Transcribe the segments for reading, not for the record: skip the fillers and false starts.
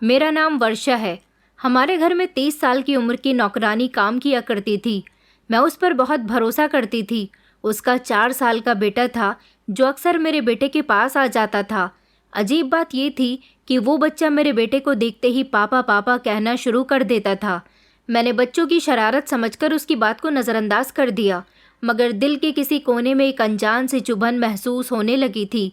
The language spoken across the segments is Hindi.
मेरा नाम वर्षा है। हमारे घर में 30 साल की उम्र की नौकरानी काम किया करती थी। मैं उस पर बहुत भरोसा करती थी। उसका 4 साल का बेटा था जो अक्सर मेरे बेटे के पास आ जाता था। अजीब बात ये थी कि वो बच्चा मेरे बेटे को देखते ही पापा पापा कहना शुरू कर देता था। मैंने बच्चों की शरारत समझकर उसकी बात को नज़रअंदाज कर दिया, मगर दिल के किसी कोने में एक अनजान सी चुभन महसूस होने लगी थी।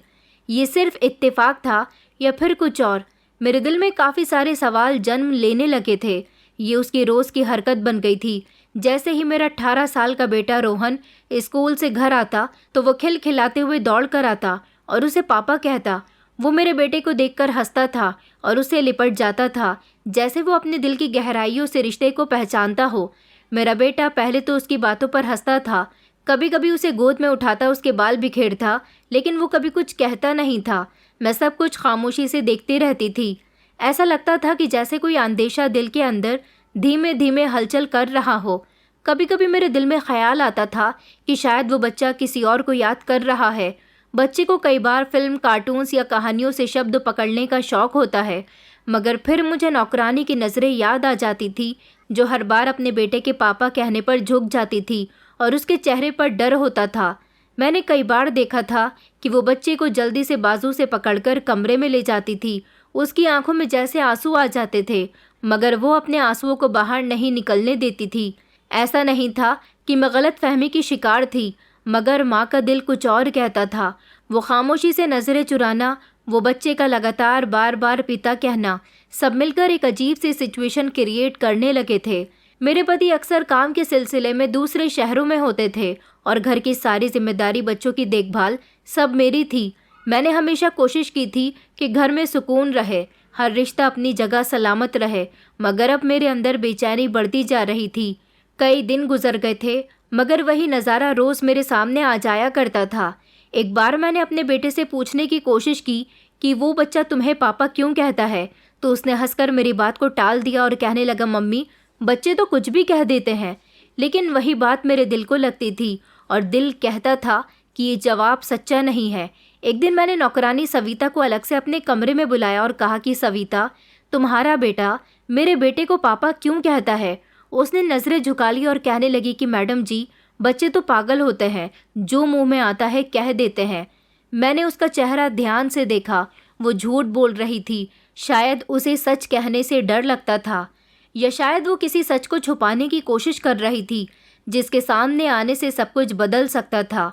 ये सिर्फ इत्तेफाक था या फिर कुछ और? मेरे दिल में काफ़ी सारे सवाल जन्म लेने लगे थे। ये उसकी रोज़ की हरकत बन गई थी। जैसे ही मेरा 18 साल का बेटा रोहन स्कूल से घर आता तो वो खिलखिलाते हुए दौड़ कर आता और उसे पापा कहता। वो मेरे बेटे को देखकर हंसता था और उससे लिपट जाता था, जैसे वो अपने दिल की गहराइयों से रिश्ते को पहचानता हो। मेरा बेटा पहले तो उसकी बातों पर हंसता था, कभी कभी उसे गोद में उठाता, उसके बाल बिखेरता, लेकिन वो कभी कुछ कहता नहीं था। मैं सब कुछ खामोशी से देखती रहती थी। ऐसा लगता था कि जैसे कोई अंदेशा दिल के अंदर धीमे धीमे हलचल कर रहा हो। कभी कभी मेरे दिल में ख्याल आता था कि शायद वो बच्चा किसी और को याद कर रहा है। बच्चे को कई बार फिल्म, कार्टून्स या कहानियों से शब्द पकड़ने का शौक होता है, मगर फिर मुझे नौकरानी की नज़रें याद आ जाती थी, जो हर बार अपने बेटे के पापा कहने पर झुक जाती थी और उसके चेहरे पर डर होता था। मैंने कई बार देखा था कि वो बच्चे को जल्दी से बाजू से पकड़कर कमरे में ले जाती थी। उसकी आंखों में जैसे आंसू आ जाते थे, मगर वो अपने आंसुओं को बाहर नहीं निकलने देती थी। ऐसा नहीं था कि मैं गलत फहमी की शिकार थी, मगर माँ का दिल कुछ और कहता था। वो खामोशी से नज़रें चुराना, वो बच्चे का लगातार बार बार पिता कहना, सब मिलकर एक अजीब सी सिचुएशन क्रिएट करने लगे थे। मेरे पति अक्सर काम के सिलसिले में दूसरे शहरों में होते थे और घर की सारी जिम्मेदारी, बच्चों की देखभाल सब मेरी थी। मैंने हमेशा कोशिश की थी कि घर में सुकून रहे, हर रिश्ता अपनी जगह सलामत रहे, मगर अब मेरे अंदर बेचैनी बढ़ती जा रही थी। कई दिन गुजर गए थे, मगर वही नज़ारा रोज़ मेरे सामने आ जाया करता था। एक बार मैंने अपने बेटे से पूछने की कोशिश की कि वो बच्चा तुम्हें पापा क्यों कहता है, तो उसने हंसकर मेरी बात को टाल दिया और कहने लगा, मम्मी, बच्चे तो कुछ भी कह देते हैं। लेकिन वही बात मेरे दिल को लगती थी और दिल कहता था कि ये जवाब सच्चा नहीं है। एक दिन मैंने नौकरानी सविता को अलग से अपने कमरे में बुलाया और कहा कि सविता, तुम्हारा बेटा मेरे बेटे को पापा क्यों कहता है? उसने नज़रें झुका ली और कहने लगी कि मैडम जी, बच्चे तो पागल होते हैं, जो मुंह में आता है कह देते हैं। मैंने उसका चेहरा ध्यान से देखा। वो झूठ बोल रही थी। शायद उसे सच कहने से डर लगता था, या शायद वो किसी सच को छुपाने की कोशिश कर रही थी जिसके सामने आने से सब कुछ बदल सकता था।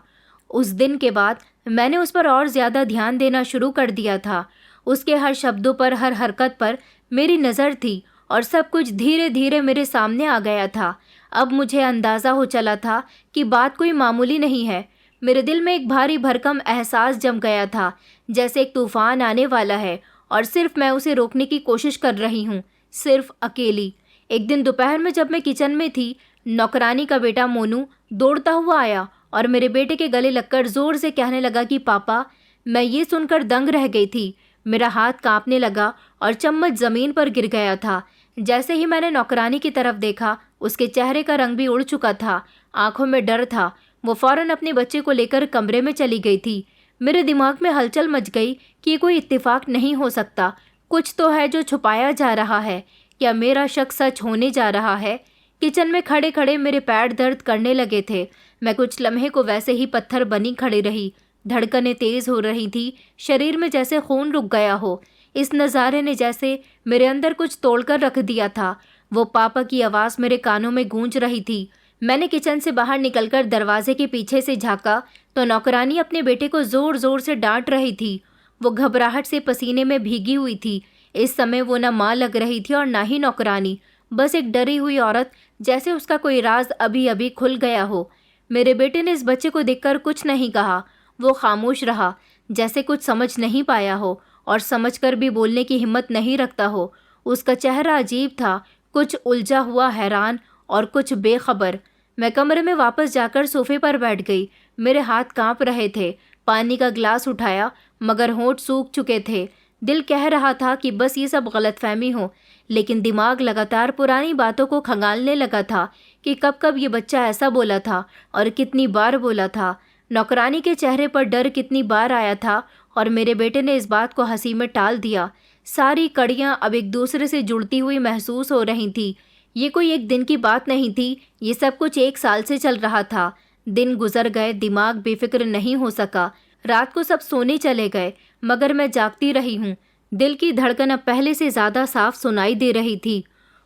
उस दिन के बाद मैंने उस पर और ज़्यादा ध्यान देना शुरू कर दिया था। उसके हर शब्दों पर, हर हरकत पर मेरी नज़र थी और सब कुछ धीरे धीरे मेरे सामने आ गया था। अब मुझे अंदाज़ा हो चला था कि बात कोई मामूली नहीं है। मेरे दिल में एक भारी भरकम एहसास जम गया था, जैसे एक तूफान आने वाला है और सिर्फ मैं उसे रोकने की कोशिश कर रही हूँ, सिर्फ अकेली। एक दिन दोपहर में जब मैं किचन में थी, नौकरानी का बेटा मोनू दौड़ता हुआ आया और मेरे बेटे के गले लगकर ज़ोर से कहने लगा कि पापा। मैं ये सुनकर दंग रह गई थी। मेरा हाथ कांपने लगा और चम्मच ज़मीन पर गिर गया था। जैसे ही मैंने नौकरानी की तरफ देखा, उसके चेहरे का रंग भी उड़ चुका था, आंखों में डर था। वो फौरन अपने बच्चे को लेकर कमरे में चली गई थी। मेरे दिमाग में हलचल मच गई कि ये कोई इत्तेफाक नहीं हो सकता, कुछ तो है जो छुपाया जा रहा है। क्या मेरा शक सच होने जा रहा है? किचन में खड़े खड़े मेरे पैर दर्द करने लगे थे। मैं कुछ लम्हे को वैसे ही पत्थर बनी खड़ी रही। धड़कनें तेज हो रही थी, शरीर में जैसे खून रुक गया हो। इस नज़ारे ने जैसे मेरे अंदर कुछ तोड़कर रख दिया था। वो पापा की आवाज़ मेरे कानों में गूंज रही थी। मैंने किचन से बाहर निकलकर दरवाजे के पीछे से झाँका तो नौकरानी अपने बेटे को ज़ोर ज़ोर से डांट रही थी। वो घबराहट से पसीने में भीगी हुई थी। इस समय वो न माँ लग रही थी और ना ही नौकरानी, बस एक डरी हुई औरत, जैसे उसका कोई राज अभी अभी खुल गया हो। मेरे बेटे ने इस बच्चे को देखकर कुछ नहीं कहा। वो खामोश रहा, जैसे कुछ समझ नहीं पाया हो और समझकर भी बोलने की हिम्मत नहीं रखता हो। उसका चेहरा अजीब था, कुछ उलझा हुआ, हैरान और कुछ बेखबर। मैं कमरे में वापस जाकर सोफे पर बैठ गई। मेरे हाथ कांप रहे थे। पानी का ग्लास उठाया, मगर होंठ सूख चुके थे। दिल कह रहा था कि बस ये सब गलतफहमी हो, लेकिन दिमाग लगातार पुरानी बातों को खंगालने लगा था कि कब कब ये बच्चा ऐसा बोला था और कितनी बार बोला था। नौकरानी के चेहरे पर डर कितनी बार आया था और मेरे बेटे ने इस बात को हंसी में टाल दिया। सारी कड़ियाँ अब एक दूसरे से जुड़ती हुई महसूस हो रही थी। ये कोई एक दिन की बात नहीं थी, ये सब कुछ 1 साल से चल रहा था। दिन गुजर गए, दिमाग बेफिक्र नहीं हो सका। रात को सब सोने चले गए, मगर मैं जागती रही हूँ। दिल की धड़कन अब पहले से ज़्यादा साफ सुनाई दे रही थी।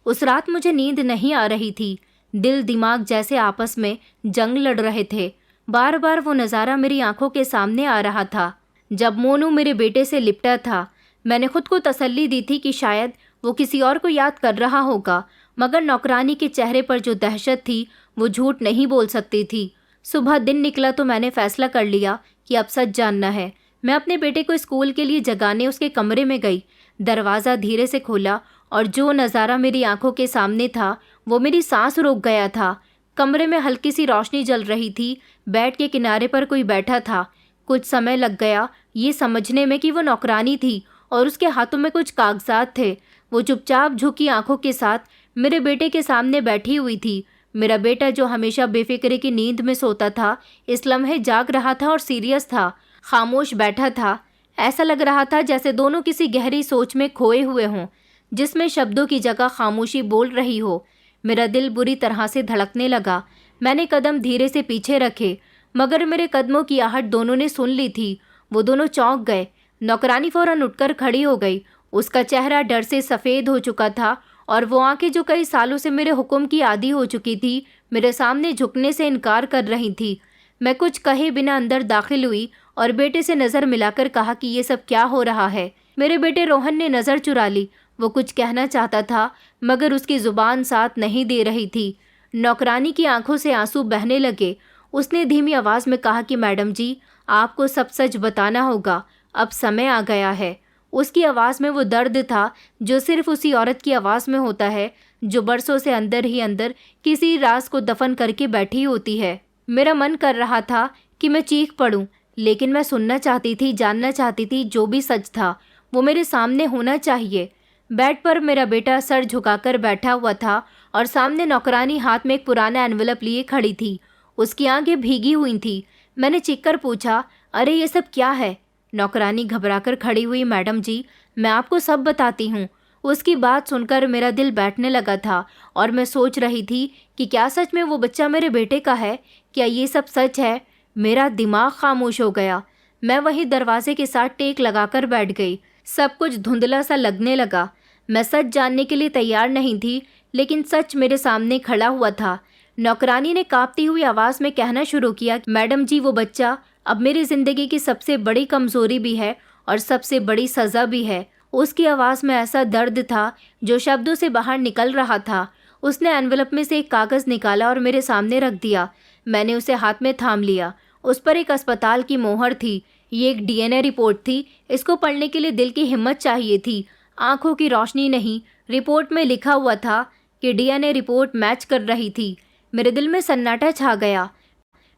उस रात मुझे नींद नहीं आ रही थी। दिल दिमाग जैसे आपस में जंग लड़ रहे थे। बार बार वो नज़ारा मेरी आंखों के सामने आ रहा था जब मोनू मेरे बेटे से लिपटा था। मैंने खुद को तसल्ली दी थी कि शायद वो किसी और को याद कर रहा होगा, मगर नौकरानी के चेहरे पर जो दहशत थी वो झूठ नहीं बोल सकती थी। सुबह दिन निकला तो मैंने फैसला कर लिया कि अब सच जानना है। मैं अपने बेटे को स्कूल के लिए जगाने उसके कमरे में गई। दरवाज़ा धीरे से खोला और जो नज़ारा मेरी आंखों के सामने था वो मेरी सांस रोक गया था। कमरे में हल्की सी रोशनी जल रही थी। बेड के किनारे पर कोई बैठा था। कुछ समय लग गया ये समझने में कि वो नौकरानी थी और उसके हाथों में कुछ कागजात थे। वो चुपचाप झुकी आंखों के साथ मेरे बेटे के सामने बैठी हुई थी। मेरा बेटा जो हमेशा बेफिक्रे की नींद में सोता था, इस लम्हे जाग रहा था और सीरियस था, खामोश बैठा था। ऐसा लग रहा था जैसे दोनों किसी गहरी सोच में खोए हुए हों, जिसमें शब्दों की जगह खामोशी बोल रही हो। मेरा दिल बुरी तरह से धड़कने लगा। मैंने कदम धीरे से पीछे रखे, मगर मेरे कदमों की आहट दोनों ने सुन ली थी। वो दोनों चौंक गए। नौकरानी फौरन उठकर खड़ी हो गई। उसका चेहरा डर से सफ़ेद हो चुका था और वो आंखें जो कई सालों से मेरे हुक्म की आदी हो चुकी थी, मेरे सामने झुकने से इनकार कर रही थी। मैं कुछ कहे बिना अंदर दाखिल हुई और बेटे से नज़र मिलाकर कहा कि ये सब क्या हो रहा है। मेरे बेटे रोहन ने नज़र चुरा ली। वो कुछ कहना चाहता था, मगर उसकी ज़ुबान साथ नहीं दे रही थी। नौकरानी की आंखों से आंसू बहने लगे। उसने धीमी आवाज़ में कहा कि मैडम जी, आपको सब सच बताना होगा, अब समय आ गया है। उसकी आवाज़ में वो दर्द था जो सिर्फ उसी औरत की आवाज़ में होता है जो बरसों से अंदर ही अंदर किसी राज को दफन करके बैठी होती है। मेरा मन कर रहा था कि मैं चीख पड़ूं, लेकिन मैं सुनना चाहती थी, जानना चाहती थी। जो भी सच था वो मेरे सामने होना चाहिए। बेड पर मेरा बेटा सर झुकाकर बैठा हुआ था और सामने नौकरानी हाथ में एक पुराना एनवेलप लिए खड़ी थी। उसकी आंखें भीगी हुई थी। मैंने चीखकर पूछा, अरे ये सब क्या है? नौकरानी घबराकर खड़ी हुई, मैडम जी, मैं आपको सब बताती हूँ। उसकी बात सुनकर मेरा दिल बैठने लगा था और मैं सोच रही थी कि क्या सच में वो बच्चा मेरे बेटे का है? क्या ये सब सच है? मेरा दिमाग खामोश हो गया। मैं वहीं दरवाजे के साथ टेक लगाकर बैठ गई। सब कुछ धुंधला सा लगने लगा। मैं सच जानने के लिए तैयार नहीं थी, लेकिन सच मेरे सामने खड़ा हुआ था। नौकरानी ने कांपती हुई आवाज़ में कहना शुरू किया, मैडम जी, वो बच्चा अब मेरी ज़िंदगी की सबसे बड़ी कमज़ोरी भी है और सबसे बड़ी सज़ा भी है। उसकी आवाज़ में ऐसा दर्द था जो शब्दों से बाहर निकल रहा था। उसने एनवेलप में से एक कागज़ निकाला और मेरे सामने रख दिया। मैंने उसे हाथ में थाम लिया। उस पर एक अस्पताल की मोहर थी। ये एक डीएनए रिपोर्ट थी। इसको पढ़ने के लिए दिल की हिम्मत चाहिए थी, आंखों की रोशनी नहीं। रिपोर्ट में लिखा हुआ था कि डीएनए रिपोर्ट मैच कर रही थी। मेरे दिल में सन्नाटा छा गया।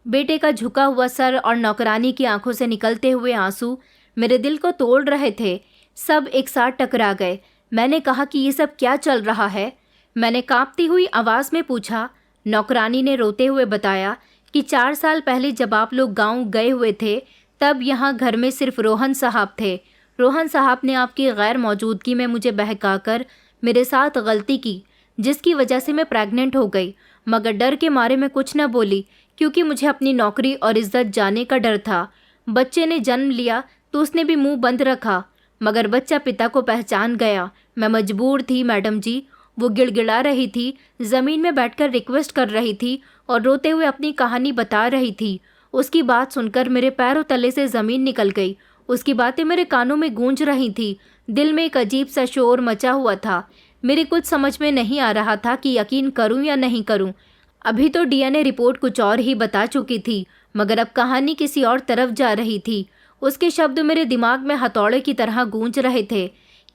बेटे का झुका हुआ सर और नौकरानी की आंखों से निकलते हुए आंसू मेरे दिल को तोड़ रहे थे। सब एक साथ टकरा गए। मैंने कहा कि ये सब क्या चल रहा है? मैंने कांपती हुई आवाज़ में पूछा। नौकरानी ने रोते हुए बताया कि 4 साल पहले जब आप लोग गांव गए हुए थे, तब यहाँ घर में सिर्फ रोहन साहब थे। रोहन साहब ने आपकी गैर मौजूदगी में मुझे बहकाकर मेरे साथ गलती की, जिसकी वजह से मैं प्रेग्नेंट हो गई। मगर डर के मारे मैं कुछ न बोली, क्योंकि मुझे अपनी नौकरी और इज्जत जाने का डर था। बच्चे ने जन्म लिया तो उसने भी मुंह बंद रखा, मगर बच्चा पिता को पहचान गया। मैं मजबूर थी मैडम जी। वो गिड़गिड़ा रही थी, ज़मीन में बैठकर रिक्वेस्ट कर रही थी और रोते हुए अपनी कहानी बता रही थी। उसकी बात सुनकर मेरे पैरों तले से ज़मीन निकल गई। उसकी बातें मेरे कानों में गूंज रही थी। दिल में एक अजीब सा शोर मचा हुआ था। मेरे कुछ समझ में नहीं आ रहा था कि यकीन करूं या नहीं करूं। अभी तो डीएनए रिपोर्ट कुछ और ही बता चुकी थी, मगर अब कहानी किसी और तरफ जा रही थी। उसके शब्द मेरे दिमाग में हथौड़े की तरह गूंज रहे थे।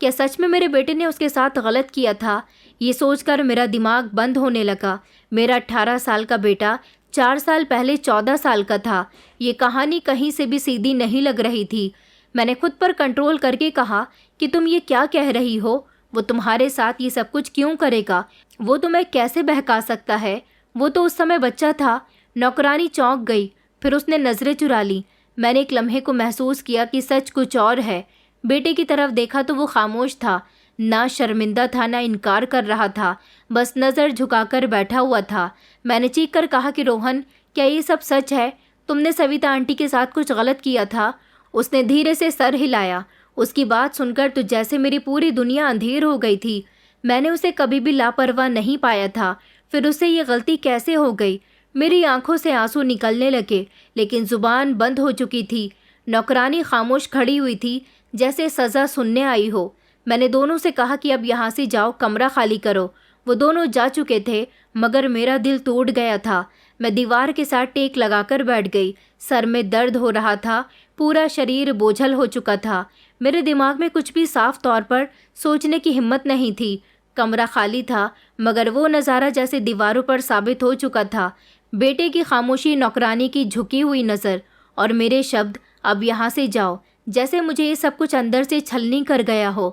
क्या सच में मेरे बेटे ने उसके साथ गलत किया था? ये सोचकर मेरा दिमाग बंद होने लगा। मेरा 18 साल का बेटा 4 साल पहले 14 साल का था। ये कहानी कहीं से भी सीधी नहीं लग रही थी। मैंने खुद पर कंट्रोल करके कहा कि तुम ये क्या कह रही हो? वो तुम्हारे साथ ये सब कुछ क्यों करेगा? वो तुम्हें कैसे बहका सकता है? वो तो उस समय बच्चा था। नौकरानी चौंक गई, फिर उसने नज़रें चुरा ली। मैंने एक लम्हे को महसूस किया कि सच कुछ और है। बेटे की तरफ देखा तो वो खामोश था, ना शर्मिंदा था ना इनकार कर रहा था, बस नज़र झुकाकर बैठा हुआ था। मैंने चीख कर कहा कि रोहन, क्या ये सब सच है? तुमने सविता आंटी के साथ कुछ गलत किया था? उसने धीरे से सर हिलाया। उसकी बात सुनकर तो जैसे मेरी पूरी दुनिया अंधेर हो गई थी। मैंने उसे कभी भी लापरवाह नहीं पाया था, फिर उससे ये गलती कैसे हो गई? मेरी आंखों से आंसू निकलने लगे, लेकिन जुबान बंद हो चुकी थी। नौकरानी खामोश खड़ी हुई थी, जैसे सज़ा सुनने आई हो। मैंने दोनों से कहा कि अब यहाँ से जाओ, कमरा खाली करो। वो दोनों जा चुके थे, मगर मेरा दिल टूट गया था। मैं दीवार के साथ टेक लगाकर बैठ गई। सर में दर्द हो रहा था, पूरा शरीर बोझल हो चुका था। मेरे दिमाग में कुछ भी साफ तौर पर सोचने की हिम्मत नहीं थी। कमरा खाली था, मगर वो नज़ारा जैसे दीवारों पर साबित हो चुका था। बेटे की खामोशी, नौकरानी की झुकी हुई नज़र और मेरे शब्द, अब यहाँ से जाओ, जैसे मुझे ये सब कुछ अंदर से छलनी कर गया हो।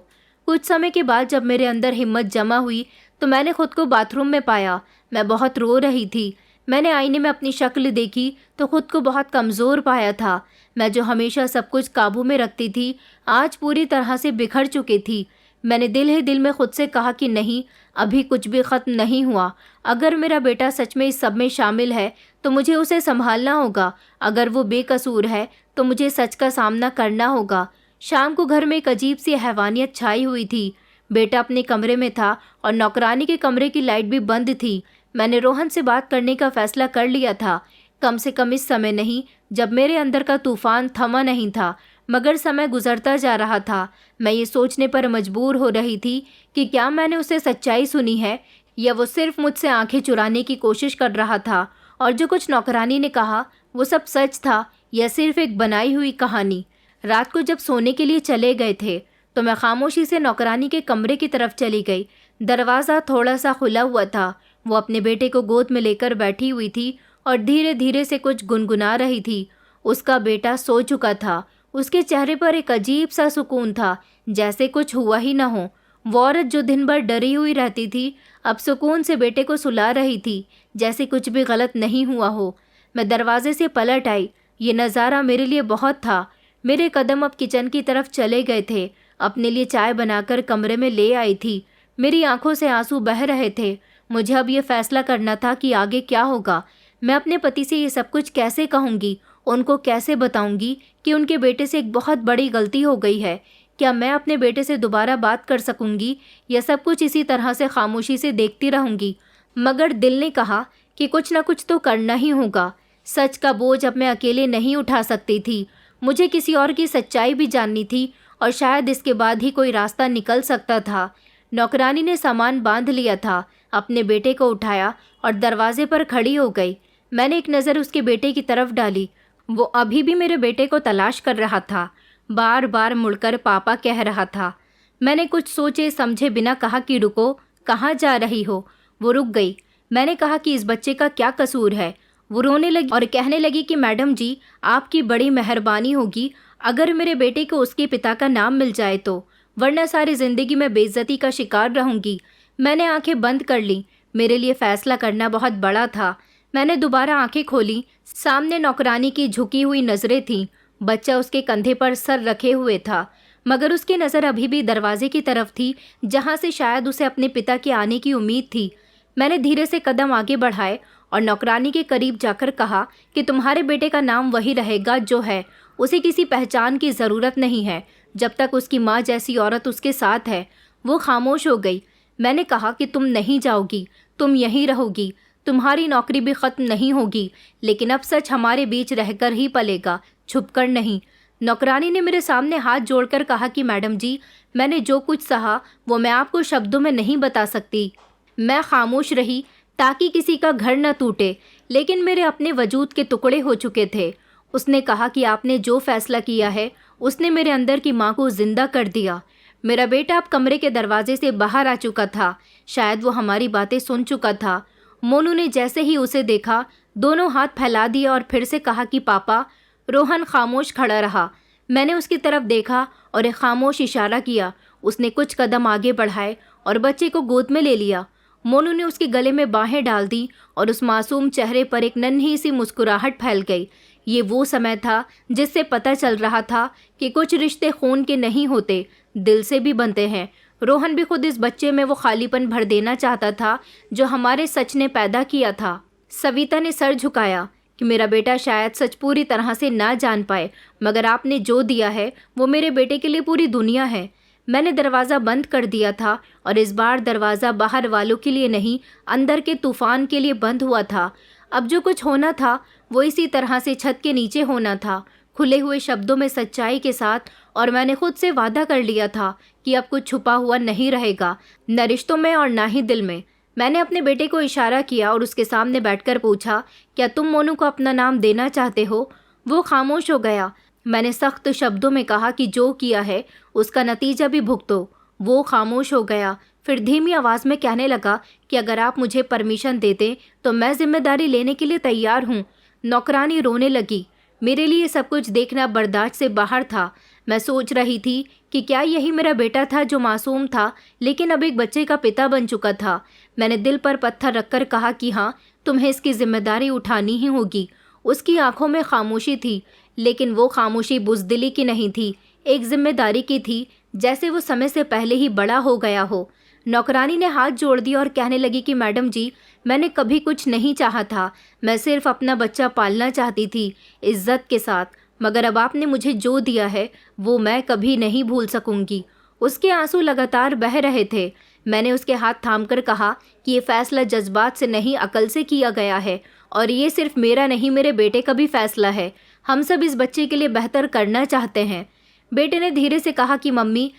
कुछ समय के बाद जब मेरे अंदर हिम्मत जमा हुई तो मैंने खुद को बाथरूम में पाया। मैं बहुत रो रही थी। मैंने आईने में अपनी शक्ल देखी तो खुद को बहुत कमज़ोर पाया था। मैं जो हमेशा सब कुछ काबू में रखती थी, आज पूरी तरह से बिखर चुकी थी। मैंने दिल ही दिल में खुद से कहा कि नहीं, अभी कुछ भी ख़त्म नहीं हुआ। अगर मेरा बेटा सच में इस सब में शामिल है तो मुझे उसे संभालना होगा। अगर वो बेकसूर है तो मुझे सच का सामना करना होगा। शाम को घर में एक अजीब सी हैवानियत छाई हुई थी। बेटा अपने कमरे में था और नौकरानी के कमरे की लाइट भी बंद थी। मैंने रोहन से बात करने का फैसला कर लिया था, कम से कम इस समय नहीं जब मेरे अंदर का तूफान थमा नहीं था। मगर समय गुजरता जा रहा था। मैं ये सोचने पर मजबूर हो रही थी कि क्या मैंने उसे सच्चाई सुनी है या वो सिर्फ मुझसे आंखें चुराने की कोशिश कर रहा था, और जो कुछ नौकरानी ने कहा वो सब सच था या सिर्फ एक बनाई हुई कहानी। रात को जब सोने के लिए चले गए थे तो मैं खामोशी से नौकरानी के कमरे की तरफ चली गई। दरवाज़ा थोड़ा सा खुला हुआ था। वो अपने बेटे को गोद में लेकर बैठी हुई थी और धीरे धीरे से कुछ गुनगुना रही थी। उसका बेटा सो चुका था। उसके चेहरे पर एक अजीब सा सुकून था, जैसे कुछ हुआ ही न हो। वो औरत जो दिन भर डरी हुई रहती थी, अब सुकून से बेटे को सुला रही थी, जैसे कुछ भी गलत नहीं हुआ हो। मैं दरवाजे से पलट आई। ये नज़ारा मेरे लिए बहुत था। मेरे कदम अब किचन की तरफ चले गए थे। अपने लिए चाय बनाकर कमरे में ले आई थी। मेरी आंखों से आंसू बह रहे थे। मुझे अब ये फैसला करना था कि आगे क्या होगा। मैं अपने पति से ये सब कुछ कैसे कहूँगी, उनको कैसे बताऊँगी कि उनके बेटे से एक बहुत बड़ी गलती हो गई है। क्या मैं अपने बेटे से दोबारा बात कर सकूँगी या सब कुछ इसी तरह से खामोशी से देखती रहूँगी? मगर दिल ने कहा कि कुछ ना कुछ तो करना ही होगा। सच का बोझ अब मैं अकेले नहीं उठा सकती थी। मुझे किसी और की सच्चाई भी जाननी थी और शायद इसके बाद ही कोई रास्ता निकल सकता था। नौकरानी ने सामान बांध लिया था, अपने बेटे को उठाया और दरवाजे पर खड़ी हो गई। मैंने एक नज़र उसके बेटे की तरफ डाली। वो अभी भी मेरे बेटे को तलाश कर रहा था। बार बार मुड़कर पापा कह रहा था। मैंने कुछ सोचे समझे बिना कहा कि रुको, कहाँ जा रही हो? वो रुक गई। मैंने कहा कि इस बच्चे का क्या कसूर है? वो रोने लगी और कहने लगी कि मैडम जी, आपकी बड़ी मेहरबानी होगी अगर मेरे बेटे को उसके पिता का नाम मिल जाए तो, वरना सारी ज़िंदगी में बेइज्जती का शिकार रहूंगी। मैंने आंखें बंद कर लीं। मेरे लिए फ़ैसला करना बहुत बड़ा था। मैंने दोबारा आंखें खोली। सामने नौकरानी की झुकी हुई नज़रें थीं। बच्चा उसके कंधे पर सर रखे हुए था, मगर उसकी नज़र अभी भी दरवाजे की तरफ थी, जहाँ से शायद उसे अपने पिता के आने की उम्मीद थी। मैंने धीरे से कदम आगे बढ़ाए और नौकरानी के करीब जाकर कहा कि तुम्हारे बेटे का नाम वही रहेगा जो है। उसे किसी पहचान की ज़रूरत नहीं है जब तक उसकी माँ जैसी औरत उसके साथ है। वो खामोश हो गई। मैंने कहा कि तुम नहीं जाओगी, तुम यहीं रहोगी। तुम्हारी नौकरी भी ख़त्म नहीं होगी, लेकिन अब सच हमारे बीच रहकर ही पलेगा, छुपकर नहीं। नौकरानी ने मेरे सामने हाथ जोड़कर कहा कि मैडम जी, मैंने जो कुछ सहा वो मैं आपको शब्दों में नहीं बता सकती। मैं खामोश रही ताकि किसी का घर न टूटे, लेकिन मेरे अपने वजूद के टुकड़े हो चुके थे। उसने कहा कि आपने जो फैसला किया है उसने मेरे अंदर की माँ को जिंदा कर दिया। मेरा बेटा अब कमरे के दरवाजे से बाहर आ चुका था। शायद वो हमारी बातें सुन चुका था। मोनू ने जैसे ही उसे देखा, दोनों हाथ फैला दिए और फिर से कहा कि पापा। रोहन खामोश खड़ा रहा। मैंने उसकी तरफ देखा और एक खामोश इशारा किया। उसने कुछ कदम आगे बढ़ाए और बच्चे को गोद में ले लिया। मोनू ने उसके गले में बाहें डाल दी और उस मासूम चेहरे पर एक नन्ही सी मुस्कुराहट फैल गई। ये वो समय था जिससे पता चल रहा था कि कुछ रिश्ते खून के नहीं होते, दिल से भी बनते हैं। रोहन भी खुद इस बच्चे में वो खालीपन भर देना चाहता था जो हमारे सच ने पैदा किया था। सविता ने सर झुकाया कि मेरा बेटा शायद सच पूरी तरह से ना जान पाए, मगर आपने जो दिया है वो मेरे बेटे के लिए पूरी दुनिया है। मैंने दरवाज़ा बंद कर दिया था और इस बार दरवाज़ा बाहर वालों के लिए नहीं, अंदर के तूफान के लिए बंद हुआ था। अब जो कुछ होना था वो इसी तरह से छत के नीचे होना था, खुले हुए शब्दों में सच्चाई के साथ। और मैंने खुद से वादा कर लिया था कि अब कुछ छुपा हुआ नहीं रहेगा, न रिश्तों में और ना ही दिल में। मैंने अपने बेटे को इशारा किया और उसके सामने बैठकर पूछा, क्या तुम मोनू को अपना नाम देना चाहते हो? वो खामोश हो गया। मैंने सख्त शब्दों में कहा कि जो किया है उसका नतीजा भी भुगतो। वो खामोश हो गया, फिर धीमी आवाज़ में कहने लगा कि अगर आप मुझे परमिशन देते तो मैं जिम्मेदारी लेने के लिए तैयार हूँ। नौकरानी रोने लगी। मेरे लिए सब कुछ देखना बर्दाश्त से बाहर था। मैं सोच रही थी कि क्या यही मेरा बेटा था जो मासूम था लेकिन अब एक बच्चे का पिता बन चुका था। मैंने दिल पर पत्थर रखकर कहा कि हाँ, तुम्हें इसकी जिम्मेदारी उठानी ही होगी। उसकी आंखों में खामोशी थी, लेकिन वो खामोशी बुज़दिली की नहीं थी, एक जिम्मेदारी की थी, जैसे वो समय से पहले ही बड़ा हो गया हो। नौकरानी ने हाथ जोड़ दिया और कहने लगी कि मैडम जी, मैंने कभी कुछ नहीं चाहा था, मैं सिर्फ अपना बच्चा पालना चाहती थी इज्जत के साथ, मगर अब आपने मुझे जो दिया है वो मैं कभी नहीं भूल सकूंगी। उसके आंसू लगातार बह रहे थे। मैंने उसके हाथ थामकर कहा कि ये फैसला जज्बात से नहीं, अकल से किया गया है, और ये सिर्फ मेरा नहीं, मेरे बेटे का भी फैसला है। हम सब इस बच्चे के लिए बेहतर करना चाहते हैं। बेटे ने धीरे से कहा कि मम्मी,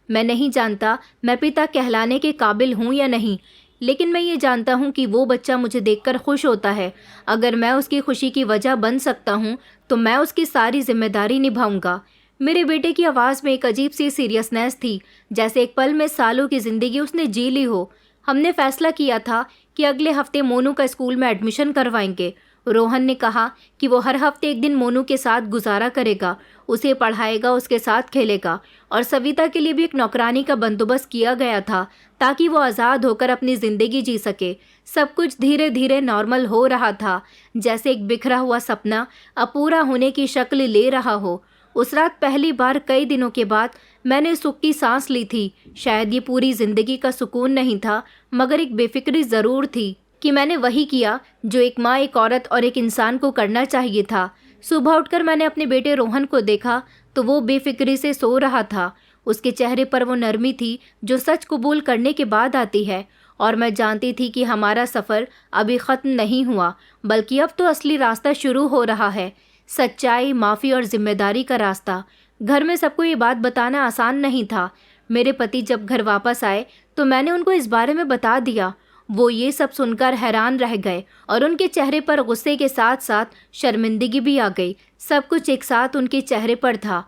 मैं नहीं जानता मैं पिता कहलाने के काबिल हूँ या नहीं, लेकिन मैं ये जानता हूँ कि वो बच्चा मुझे देखकर खुश होता है। अगर मैं उसकी खुशी की वजह बन सकता हूँ तो मैं उसकी सारी जिम्मेदारी निभाऊंगा। मेरे बेटे की आवाज़ में एक अजीब सी सीरियसनेस थी, जैसे एक पल में सालों की ज़िंदगी उसने जी ली हो। हमने फैसला किया था कि अगले हफ्ते मोनू का स्कूल में एडमिशन करवाएंगे। रोहन ने कहा कि वो हर हफ्ते एक दिन मोनू के साथ गुजारा करेगा, उसे पढ़ाएगा, उसके साथ खेलेगा। और सविता के लिए भी एक नौकरानी का बंदोबस्त किया गया था ताकि वो आज़ाद होकर अपनी ज़िंदगी जी सके। सब कुछ धीरे धीरे नॉर्मल हो रहा था, जैसे एक बिखरा हुआ सपना अब पूरा होने की शक्ल ले रहा हो। उस रात पहली बार कई दिनों के बाद मैंने सुख की सांस ली थी। शायद ये पूरी ज़िंदगी का सुकून नहीं था, मगर एक बेफिक्री ज़रूर थी कि मैंने वही किया जो एक माँ, एक औरत और एक इंसान को करना चाहिए था। सुबह उठकर मैंने अपने बेटे रोहन को देखा तो वो बेफिक्री से सो रहा था। उसके चेहरे पर वो नरमी थी जो सच कबूल करने के बाद आती है। और मैं जानती थी कि हमारा सफ़र अभी ख़त्म नहीं हुआ, बल्कि अब तो असली रास्ता शुरू हो रहा है, सच्चाई, माफ़ी और जिम्मेदारी का रास्ता। घर में सबको ये बात बताना आसान नहीं था। मेरे पति जब घर वापस आए तो मैंने उनको इस बारे में बता दिया। वो ये सब सुनकर हैरान रह गए और उनके चेहरे पर गुस्से के साथ साथ शर्मिंदगी भी आ गई। सब कुछ एक साथ उनके चेहरे पर था।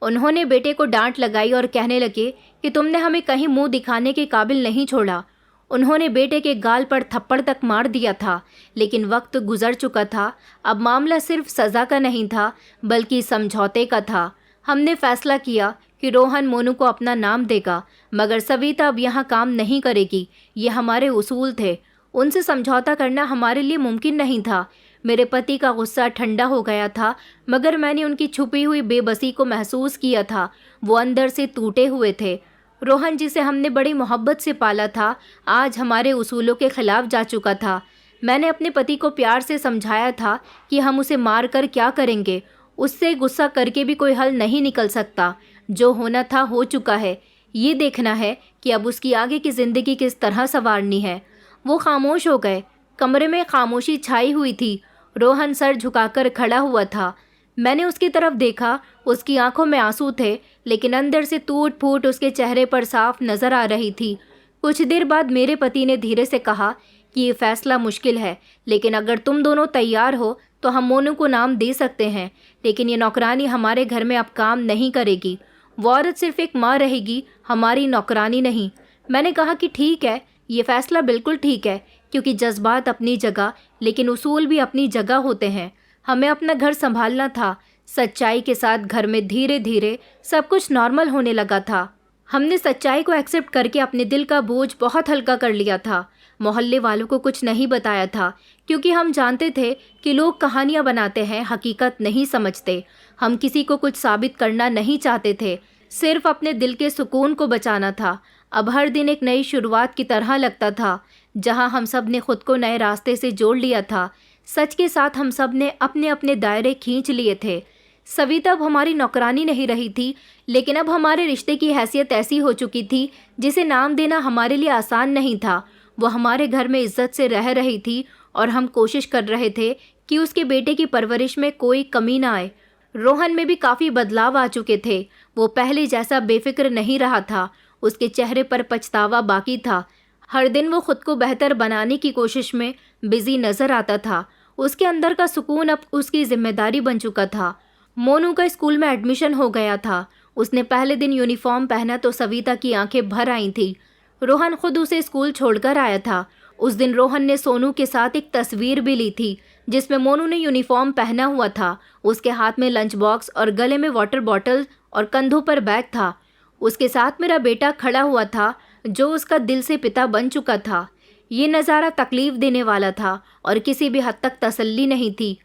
उन्होंने बेटे को डांट लगाई और कहने लगे कि तुमने हमें कहीं मुंह दिखाने के काबिल नहीं छोड़ा। उन्होंने बेटे के गाल पर थप्पड़ तक मार दिया था, लेकिन वक्त गुजर चुका था। अब मामला सिर्फ सज़ा का नहीं था, बल्कि समझौते का था। हमने फैसला किया कि रोहन मोनू को अपना नाम देगा, मगर सविता अब यहाँ काम नहीं करेगी। ये हमारे उसूल थे, उनसे समझौता करना हमारे लिए मुमकिन नहीं था। मेरे पति का गुस्सा ठंडा हो गया था, मगर मैंने उनकी छुपी हुई बेबसी को महसूस किया था। वो अंदर से टूटे हुए थे। रोहन, जिसे हमने बड़ी मोहब्बत से पाला था, आज हमारे उसूलों के खिलाफ जा चुका था। मैंने अपने पति को प्यार से समझाया था कि हम उसे मार कर क्या करेंगे, उससे गुस्सा करके भी कोई हल नहीं निकल सकता। जो होना था हो चुका है, ये देखना है कि अब उसकी आगे की ज़िंदगी किस तरह संवारनी है। वो खामोश हो गए। कमरे में खामोशी छाई हुई थी। रोहन सर झुकाकर खड़ा हुआ था। मैंने उसकी तरफ देखा। उसकी आंखों में आंसू थे, लेकिन अंदर से टूट फूट उसके चेहरे पर साफ नजर आ रही थी। कुछ देर बाद मेरे पति ने धीरे से कहा कि ये फैसला मुश्किल है, लेकिन अगर तुम दोनों तैयार हो तो हम मोनू को नाम दे सकते हैं। लेकिन ये नौकरानी हमारे घर में अब काम नहीं करेगी। वो औरत सिर्फ एक माँ रहेगी, हमारी नौकरानी नहीं। मैंने कहा कि ठीक है, ये फैसला बिल्कुल ठीक है, क्योंकि जज्बात अपनी जगह, लेकिन उसूल भी अपनी जगह होते हैं। हमें अपना घर संभालना था। सच्चाई के साथ घर में धीरे धीरे सब कुछ नॉर्मल होने लगा था। हमने सच्चाई को एक्सेप्ट करके अपने दिल का बोझ बहुत हल्का कर लिया था। मोहल्ले वालों को कुछ नहीं बताया था, क्योंकि हम जानते थे कि लोग कहानियां बनाते हैं, हकीकत नहीं समझते। हम किसी को कुछ साबित करना नहीं चाहते थे, सिर्फ अपने दिल के सुकून को बचाना था। अब हर दिन एक नई शुरुआत की तरह लगता था, जहां हम सब ने खुद को नए रास्ते से जोड़ लिया था। सच के साथ हम सब ने अपने अपने दायरे खींच लिए थे। सविता अब हमारी नौकरानी नहीं रही थी, लेकिन अब हमारे रिश्ते की हैसियत ऐसी हो चुकी थी जिसे नाम देना हमारे लिए आसान नहीं था। वो हमारे घर में इज्जत से रह रही थी और हम कोशिश कर रहे थे कि उसके बेटे की परवरिश में कोई कमी ना आए। रोहन में भी काफ़ी बदलाव आ चुके थे। वो पहले जैसा बेफिक्र नहीं रहा था, उसके चेहरे पर पछतावा बाकी था। हर दिन वो खुद को बेहतर बनाने की कोशिश में बिजी नजर आता था। उसके अंदर का सुकून अब उसकी जिम्मेदारी बन चुका था। मोनू का स्कूल में एडमिशन हो गया था। उसने पहले दिन यूनिफॉर्म पहना तो सविता की आंखें भर आई थी। रोहन खुद उसे स्कूल छोड़कर आया था। उस दिन रोहन ने सोनू के साथ एक तस्वीर भी ली थी, जिसमें मोनू ने यूनिफॉर्म पहना हुआ था। उसके हाथ में लंच बॉक्स और गले में वाटर बॉटल और कंधों पर बैग था। उसके साथ मेरा बेटा खड़ा हुआ था, जो उसका दिल से पिता बन चुका था। ये नज़ारा तकलीफ देने वाला था और किसी भी हद तक तसल्ली नहीं थी।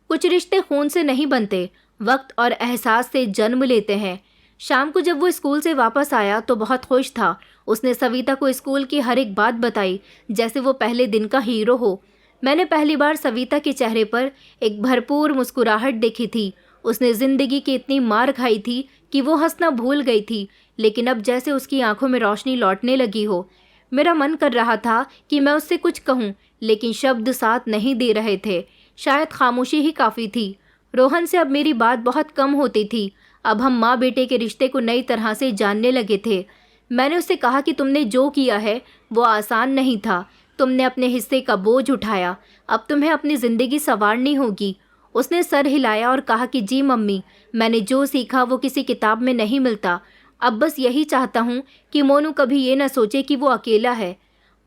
कुछ रिश्ते खून से नहीं बनते, वक्त और एहसास से जन्म लेते हैं। शाम को जब वो स्कूल से वापस आया तो बहुत खुश था। उसने सविता को स्कूल की हर एक बात बताई, जैसे वो पहले दिन का हीरो हो। मैंने पहली बार सविता के चेहरे पर एक भरपूर मुस्कुराहट देखी थी। उसने ज़िंदगी की इतनी मार खाई थी कि वो हंसना भूल गई थी, लेकिन अब जैसे उसकी आंखों में रोशनी लौटने लगी हो। मेरा मन कर रहा था कि मैं उससे कुछ कहूँ, लेकिन शब्द साथ नहीं दे रहे थे। शायद खामोशी ही काफ़ी थी। रोहन से अब मेरी बात बहुत कम होती थी। अब हम माँ बेटे के रिश्ते को नई तरह से जानने लगे थे। मैंने उससे कहा कि तुमने जो किया है वो आसान नहीं था। तुमने अपने हिस्से का बोझ उठाया, अब तुम्हें अपनी ज़िंदगी संवारनी होगी। उसने सर हिलाया और कहा कि जी मम्मी, मैंने जो सीखा वो किसी किताब में नहीं मिलता। अब बस यही चाहता हूँ कि मोनू कभी ये ना सोचे कि वो अकेला है।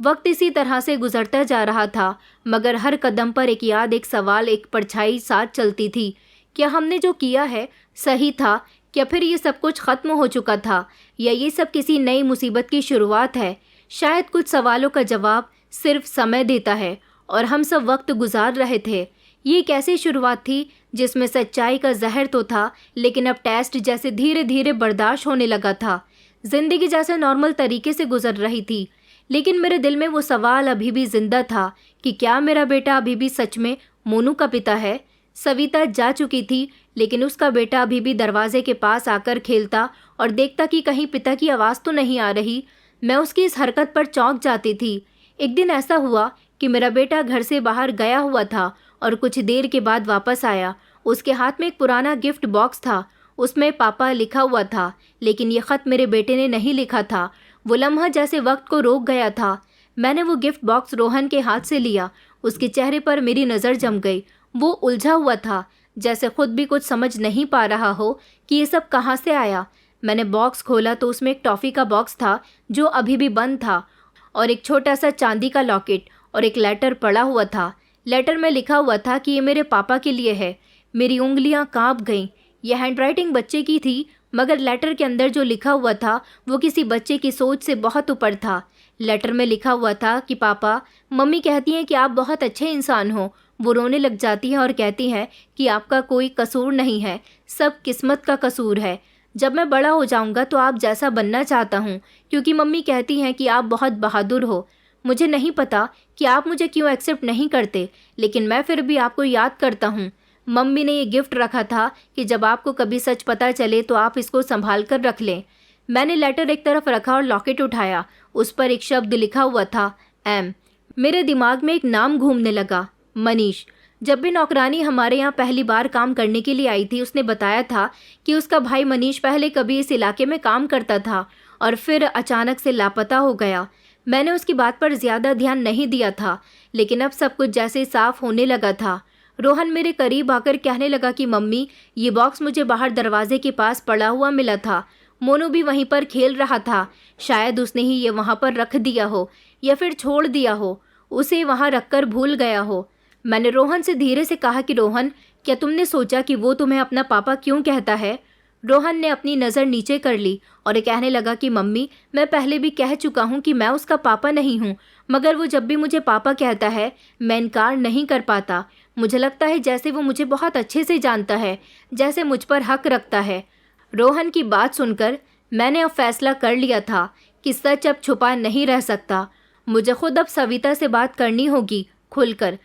वक्त इसी तरह से गुजरता जा रहा था, मगर हर कदम पर एक याद, एक सवाल, एक परछाई साथ चलती थी। क्या हमने जो किया है सही था? क्या फिर ये सब कुछ ख़त्म हो चुका था, या ये सब किसी नई मुसीबत की शुरुआत है? शायद कुछ सवालों का जवाब सिर्फ समय देता है, और हम सब वक्त गुजार रहे थे। ये एक ऐसी शुरुआत थी जिसमें सच्चाई का जहर तो था, लेकिन अब टेस्ट जैसे धीरे धीरे बर्दाश्त होने लगा था। जिंदगी जैसे नॉर्मल तरीके से गुजर रही थी, लेकिन मेरे दिल में वो सवाल अभी भी जिंदा था कि क्या मेरा बेटा अभी भी सच में मोनू का पिता है? सविता जा चुकी थी, लेकिन उसका बेटा अभी भी दरवाजे के पास आकर खेलता और देखता कि कहीं पिता की आवाज़ तो नहीं आ रही। मैं उसकी इस हरकत पर चौंक जाती थी। एक दिन ऐसा हुआ कि मेरा बेटा घर से बाहर गया हुआ था और कुछ देर के बाद वापस आया। उसके हाथ में एक पुराना गिफ्ट बॉक्स था। उसमें पापा लिखा हुआ था, लेकिन ये ख़त मेरे बेटे ने नहीं लिखा था। वो लम्हा जैसे वक्त को रोक गया था। मैंने वो गिफ्ट बॉक्स रोहन के हाथ से लिया। उसके चेहरे पर मेरी नज़र जम गई। वो उलझा हुआ था, जैसे खुद भी कुछ समझ नहीं पा रहा हो कि ये सब कहाँ से आया। मैंने बॉक्स खोला तो उसमें एक टॉफ़ी का बॉक्स था जो अभी भी बंद था, और एक छोटा सा चांदी का लॉकेट और एक लेटर पड़ा हुआ था। लेटर में लिखा हुआ था कि ये मेरे पापा के लिए है। मेरी उंगलियां कांप गईं। यह हैंडराइटिंग बच्चे की थी, मगर लेटर के अंदर जो लिखा हुआ था वो किसी बच्चे की सोच से बहुत ऊपर था। लेटर में लिखा हुआ था कि पापा, मम्मी कहती हैं कि आप बहुत अच्छे इंसान हो। वो रोने लग जाती है और कहती है कि आपका कोई कसूर नहीं है, सब किस्मत का कसूर है। जब मैं बड़ा हो जाऊंगा तो आप जैसा बनना चाहता हूँ, क्योंकि मम्मी कहती हैं कि आप बहुत बहादुर हो। मुझे नहीं पता कि आप मुझे क्यों एक्सेप्ट नहीं करते, लेकिन मैं फिर भी आपको याद करता हूँ। मम्मी ने ये गिफ्ट रखा था कि जब आपको कभी सच पता चले तो आप इसको संभाल कर रख लें। मैंने लेटर एक तरफ रखा और लॉकेट उठाया। उस पर एक शब्द लिखा हुआ था, एम। मेरे दिमाग में एक नाम घूमने लगा, मनीष। जब भी नौकरानी हमारे यहाँ पहली बार काम करने के लिए आई थी, उसने बताया था कि उसका भाई मनीष पहले कभी इस इलाके में काम करता था और फिर अचानक से लापता हो गया। मैंने उसकी बात पर ज़्यादा ध्यान नहीं दिया था, लेकिन अब सब कुछ जैसे साफ होने लगा था। रोहन मेरे करीब आकर कहने लगा कि मम्मी, ये बॉक्स मुझे बाहर दरवाजे के पास पड़ा हुआ मिला था। मोनू भी वहीं पर खेल रहा था। शायद उसने ही ये वहाँ पर रख दिया हो, या फिर छोड़ दिया हो, उसे वहाँ रखकर भूल गया हो। मैंने रोहन से धीरे से कहा कि रोहन, क्या तुमने सोचा कि वो तुम्हें अपना पापा क्यों कहता है? रोहन ने अपनी नज़र नीचे कर ली और कहने लगा कि मम्मी, मैं पहले भी कह चुका हूँ कि मैं उसका पापा नहीं हूँ, मगर वो जब भी मुझे पापा कहता है मैं इनकार नहीं कर पाता। मुझे लगता है जैसे वो मुझे बहुत अच्छे से जानता है, जैसे मुझ पर हक रखता है। रोहन की बात सुनकर मैंने अब फैसला कर लिया था कि सच अब छुपा नहीं रह सकता। मुझे खुद अब सविता से बात करनी होगी खुलकर,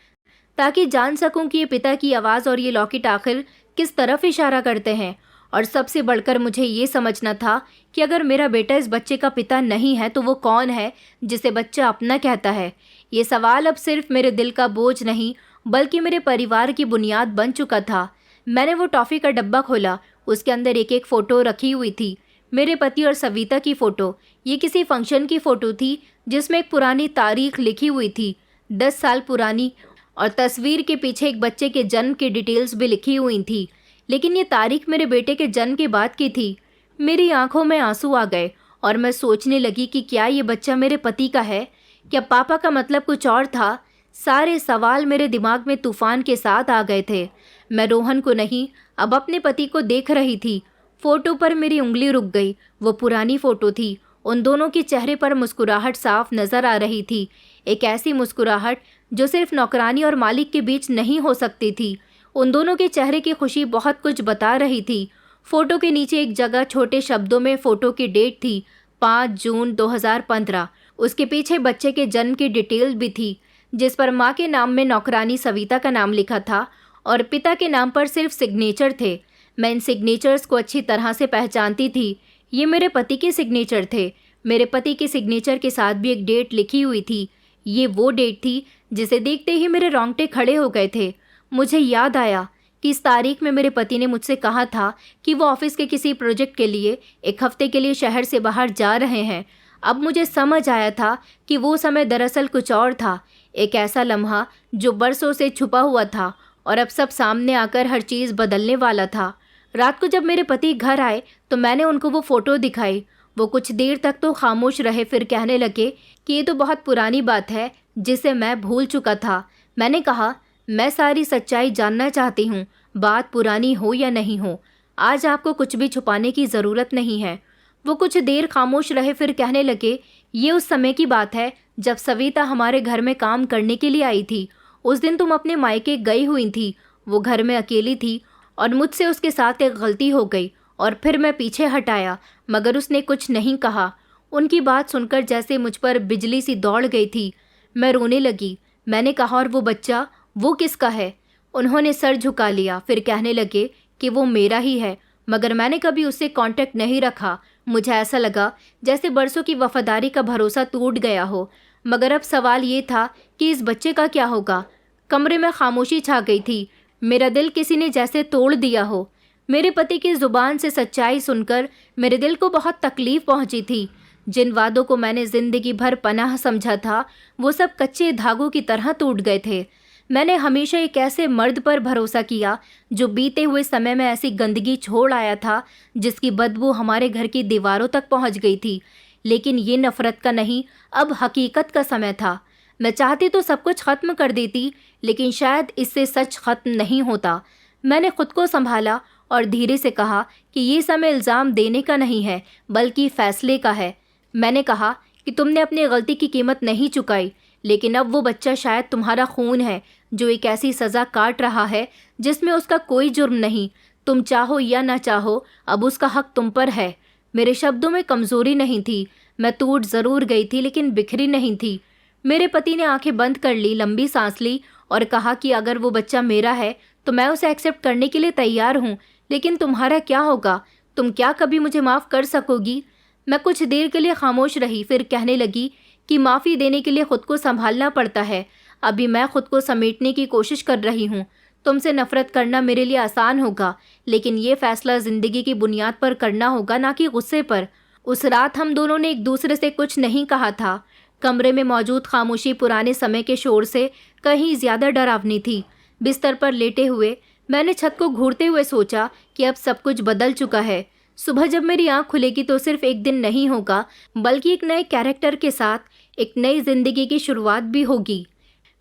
ताकि जान सकूं कि ये पिता की आवाज़ और ये लॉकेट आखिर किस तरफ इशारा करते हैं। और सबसे बढ़कर मुझे ये समझना था कि अगर मेरा बेटा इस बच्चे का पिता नहीं है तो वो कौन है जिसे बच्चा अपना कहता है। ये सवाल अब सिर्फ मेरे दिल का बोझ नहीं बल्कि मेरे परिवार की बुनियाद बन चुका था। मैंने वो टॉफ़ी का डब्बा खोला। उसके अंदर एक एक फ़ोटो रखी हुई थी, मेरे पति और सविता की फ़ोटो। ये किसी फंक्शन की फ़ोटो थी जिसमें एक पुरानी तारीख लिखी हुई थी, 10 साल पुरानी, और तस्वीर के पीछे एक बच्चे के जन्म की डिटेल्स भी लिखी हुई थी। लेकिन ये तारीख मेरे बेटे के जन्म के बाद की थी। मेरी आंखों में आंसू आ गए और मैं सोचने लगी कि क्या ये बच्चा मेरे पति का है? क्या पापा का मतलब कुछ और था? सारे सवाल मेरे दिमाग में तूफान के साथ आ गए थे। मैं रोहन को नहीं, अब अपने पति को देख रही थी। फ़ोटो पर मेरी उंगली रुक गई। वो पुरानी फ़ोटो थी। उन दोनों के चेहरे पर मुस्कुराहट साफ नज़र आ रही थी, एक ऐसी मुस्कुराहट जो सिर्फ नौकरानी और मालिक के बीच नहीं हो सकती थी। उन दोनों के चेहरे की खुशी बहुत कुछ बता रही थी। फ़ोटो के नीचे एक जगह छोटे शब्दों में फ़ोटो की डेट थी, 5 जून 2015। उसके पीछे बच्चे के जन्म की डिटेल भी थी, जिस पर माँ के नाम में नौकरानी सविता का नाम लिखा था और पिता के नाम पर सिर्फ सिग्नेचर थे। मैं इन सिग्नेचर्स को अच्छी तरह से पहचानती थी। ये मेरे पति के सिग्नेचर थे। मेरे पति के सिग्नेचर के साथ भी एक डेट लिखी हुई थी। ये वो डेट थी जिसे देखते ही मेरे रोंगटे खड़े हो गए थे। मुझे याद आया कि इस तारीख में मेरे पति ने मुझसे कहा था कि वो ऑफिस के किसी प्रोजेक्ट के लिए एक हफ्ते के लिए शहर से बाहर जा रहे हैं। अब मुझे समझ आया था कि वो समय दरअसल कुछ और था, एक ऐसा लम्हा जो बरसों से छुपा हुआ था और अब सब सामने आकर हर चीज़ बदलने वाला था। रात को जब मेरे पति घर आए तो मैंने उनको वो फ़ोटो दिखाई। वो कुछ देर तक तो खामोश रहे, फिर कहने लगे कि ये तो बहुत पुरानी बात है जिसे मैं भूल चुका था। मैंने कहा, मैं सारी सच्चाई जानना चाहती हूँ, बात पुरानी हो या नहीं हो। आज आपको कुछ भी छुपाने की ज़रूरत नहीं है। वो कुछ देर खामोश रहे, फिर कहने लगे, ये उस समय की बात है जब सविता हमारे घर में काम करने के लिए आई थी। उस दिन तुम अपने मायके गई हुई थी, वो घर में अकेली थी और मुझसे उसके साथ एक गलती हो गई और फिर मैं पीछे हटाया, मगर उसने कुछ नहीं कहा। उनकी बात सुनकर जैसे मुझ पर बिजली सी दौड़ गई थी। मैं रोने लगी। मैंने कहा, और वो बच्चा, वो किसका है? उन्होंने सर झुका लिया, फिर कहने लगे कि वो मेरा ही है, मगर मैंने कभी उससे कांटेक्ट नहीं रखा। मुझे ऐसा लगा जैसे बरसों की वफादारी का भरोसा टूट गया हो। मगर अब सवाल ये था कि इस बच्चे का क्या होगा? कमरे में खामोशी छा गई थी। मेरा दिल किसी ने जैसे तोड़ दिया हो। मेरे पति की ज़ुबान से सच्चाई सुनकर मेरे दिल को बहुत तकलीफ़ पहुंची थी। जिन वादों को मैंने ज़िंदगी भर पनाह समझा था, वो सब कच्चे धागों की तरह टूट गए थे। मैंने हमेशा एक ऐसे मर्द पर भरोसा किया जो बीते हुए समय में ऐसी गंदगी छोड़ आया था जिसकी बदबू हमारे घर की दीवारों तक पहुंच गई थी। लेकिन ये नफ़रत का नहीं, अब हकीकत का समय था। मैं चाहती तो सब कुछ ख़त्म कर देती, लेकिन शायद इससे सच ख़त्म नहीं होता। मैंने खुद को संभाला और धीरे से कहा कि ये समय इल्ज़ाम देने का नहीं है बल्कि फ़ैसले का है। मैंने कहा कि तुमने अपनी गलती की कीमत नहीं चुकाई, लेकिन अब वो बच्चा शायद तुम्हारा खून है जो एक ऐसी सज़ा काट रहा है जिसमें उसका कोई जुर्म नहीं। तुम चाहो या ना चाहो, अब उसका हक तुम पर है। मेरे शब्दों में कमज़ोरी नहीं थी। मैं टूट ज़रूर गई थी लेकिन बिखरी नहीं थी। मेरे पति ने आंखें बंद कर ली, लंबी सांस ली और कहा कि अगर वो बच्चा मेरा है तो मैं उसे एक्सेप्ट करने के लिए तैयार हूँ, लेकिन तुम्हारा क्या होगा? तुम क्या कभी मुझे माफ़ कर सकोगी? मैं कुछ देर के लिए खामोश रही, फिर कहने लगी कि माफ़ी देने के लिए ख़ुद को संभालना पड़ता है। अभी मैं ख़ुद को समेटने की कोशिश कर रही हूँ। तुमसे नफ़रत करना मेरे लिए आसान होगा, लेकिन ये फ़ैसला ज़िंदगी की बुनियाद पर करना होगा, ना कि गुस्से पर। उस रात हम दोनों ने एक दूसरे से कुछ नहीं कहा था। कमरे में मौजूद खामोशी पुराने समय के शोर से कहीं ज़्यादा डरावनी थी। बिस्तर पर लेटे हुए मैंने छत को घूरते हुए सोचा कि अब सब कुछ बदल चुका है। सुबह जब मेरी आँख खुलेगी तो सिर्फ एक दिन नहीं होगा, बल्कि एक नए कैरेक्टर के साथ एक नई ज़िंदगी की शुरुआत भी होगी।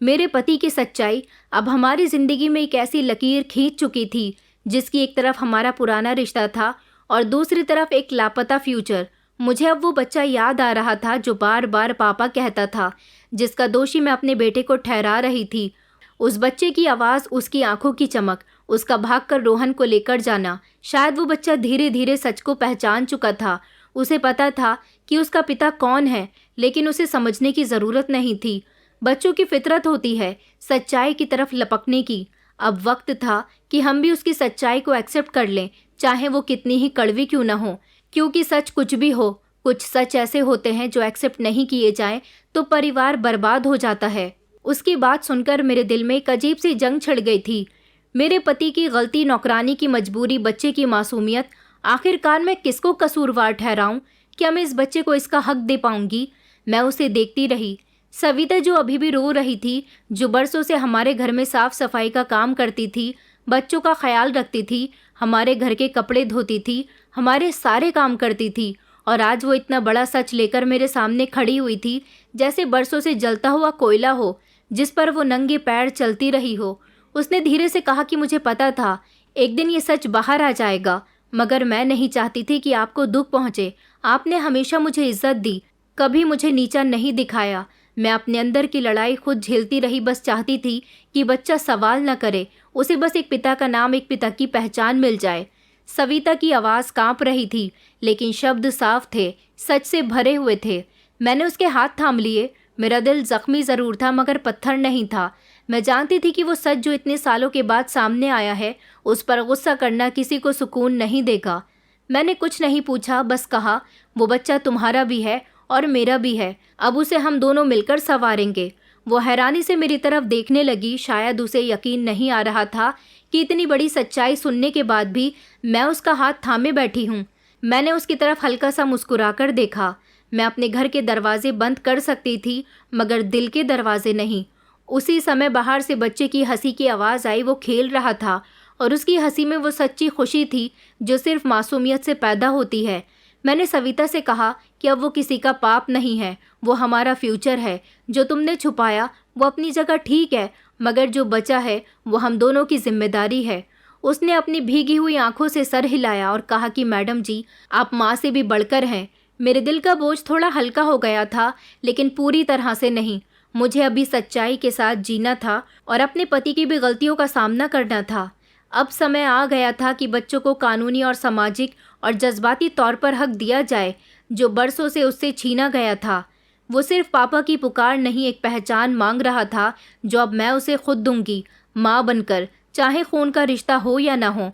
मेरे पति की सच्चाई अब हमारी ज़िंदगी में एक ऐसी लकीर खींच चुकी थी जिसकी एक तरफ हमारा पुराना रिश्ता था और दूसरी तरफ एक लापता फ्यूचर। मुझे अब वो बच्चा याद आ रहा था जो बार बार पापा कहता था, जिसका दोषी मैं अपने बेटे को ठहरा रही थी। उस बच्चे की आवाज़, उसकी आंखों की चमक, उसका भागकर रोहन को लेकर जाना। शायद वो बच्चा धीरे धीरे सच को पहचान चुका था। उसे पता था कि उसका पिता कौन है, लेकिन उसे समझने की ज़रूरत नहीं थी। बच्चों की फितरत होती है सच्चाई की तरफ लपकने की। अब वक्त था कि हम भी उसकी सच्चाई को एक्सेप्ट कर लें, चाहे वो कितनी ही कड़वी क्यों न हो। क्योंकि सच कुछ भी हो, कुछ सच ऐसे होते हैं जो एक्सेप्ट नहीं किए जाएं तो परिवार बर्बाद हो जाता है। उसकी बात सुनकर मेरे दिल में एक अजीब सी जंग छिड़ गई थी। मेरे पति की गलती, नौकरानी की मजबूरी, बच्चे की मासूमियत, आखिरकार मैं किसको कसूरवार ठहराऊं? क्या मैं इस बच्चे को इसका हक दे पाऊंगी? मैं उसे देखती रही। सविता जो अभी भी रो रही थी, जो बरसों से हमारे घर में साफ सफाई का काम करती थी, बच्चों का ख्याल रखती थी, हमारे घर के कपड़े धोती थी, हमारे सारे काम करती थी, और आज वो इतना बड़ा सच लेकर मेरे सामने खड़ी हुई थी, जैसे बरसों से जलता हुआ कोयला हो जिस पर वो नंगे पैर चलती रही हो। उसने धीरे से कहा कि मुझे पता था एक दिन ये सच बाहर आ जाएगा, मगर मैं नहीं चाहती थी कि आपको दुख पहुंचे। आपने हमेशा मुझे इज्जत दी, कभी मुझे नीचा नहीं दिखाया। मैं अपने अंदर की लड़ाई खुद झेलती रही, बस चाहती थी कि बच्चा सवाल न करे, उसे बस एक पिता का नाम, एक पिता की पहचान मिल जाए। सविता की आवाज़ कांप रही थी, लेकिन शब्द साफ थे, सच से भरे हुए थे। मैंने उसके हाथ थाम लिए। मेरा दिल जख्मी ज़रूर था, मगर पत्थर नहीं था। मैं जानती थी कि वो सच जो इतने सालों के बाद सामने आया है, उस पर गुस्सा करना किसी को सुकून नहीं देगा। मैंने कुछ नहीं पूछा, बस कहा, वो बच्चा तुम्हारा भी है और मेरा भी है। अब उसे हम दोनों मिलकर संवारेंगे। वो हैरानी से मेरी तरफ देखने लगी। शायद उसे यकीन नहीं आ रहा था कि इतनी बड़ी सच्चाई सुनने के बाद भी मैं उसका हाथ थामे बैठी हूँ। मैंने उसकी तरफ हल्का सा मुस्कुराकर देखा। मैं अपने घर के दरवाजे बंद कर सकती थी, मगर दिल के दरवाजे नहीं। उसी समय बाहर से बच्चे की हंसी की आवाज़ आई। वो खेल रहा था और उसकी हंसी में वो सच्ची खुशी थी जो सिर्फ मासूमियत से पैदा होती है। मैंने सविता से कहा कि अब वो किसी का पाप नहीं है, वो हमारा फ्यूचर है। जो तुमने छुपाया वो अपनी जगह ठीक है, मगर जो बचा है वो हम दोनों की जिम्मेदारी है। उसने अपनी भीगी हुई आंखों से सर हिलाया और कहा कि मैडम जी, आप माँ से भी बढ़कर हैं। मेरे दिल का बोझ थोड़ा हल्का हो गया था, लेकिन पूरी तरह से नहीं। मुझे अभी सच्चाई के साथ जीना था और अपने पति की भी गलतियों का सामना करना था। अब समय आ गया था कि बच्चों को कानूनी और सामाजिक और जज्बाती तौर पर हक दिया जाए जो बरसों से उससे छीना गया था। वो सिर्फ पापा की पुकार नहीं, एक पहचान मांग रहा था जो अब मैं उसे खुद दूंगी, माँ बनकर, चाहे खून का रिश्ता हो या ना हो।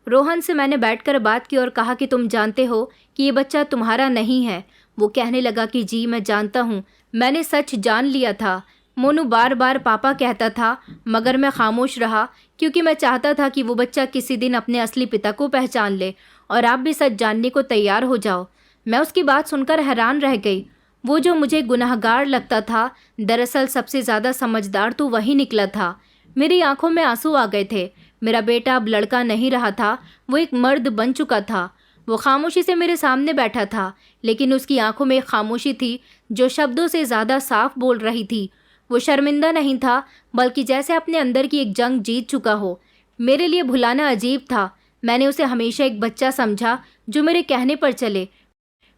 रोहन से मैंने बैठकर बात की और कहा कि तुम जानते हो कि ये बच्चा तुम्हारा नहीं है। वो कहने लगा कि जी मैं जानता हूँ, मैंने सच जान लिया था। मोनू बार बार पापा कहता था, मगर मैं खामोश रहा क्योंकि मैं चाहता था कि वो बच्चा किसी दिन अपने असली पिता को पहचान ले और आप भी सच जानने को तैयार हो जाओ। मैं उसकी बात सुनकर हैरान रह गई। वो जो मुझे गुनहगार लगता था, दरअसल सबसे ज़्यादा समझदार तो वही निकला था। मेरी आंखों में आंसू आ गए थे। मेरा बेटा अब लड़का नहीं रहा था, वो एक मर्द बन चुका था। वो खामोशी से मेरे सामने बैठा था, लेकिन उसकी आंखों में एक खामोशी थी जो शब्दों से ज़्यादा साफ बोल रही थी। वो शर्मिंदा नहीं था, बल्कि जैसे अपने अंदर की एक जंग जीत चुका हो। मेरे लिए भुलाना अजीब था। मैंने उसे हमेशा एक बच्चा समझा जो मेरे कहने पर चले,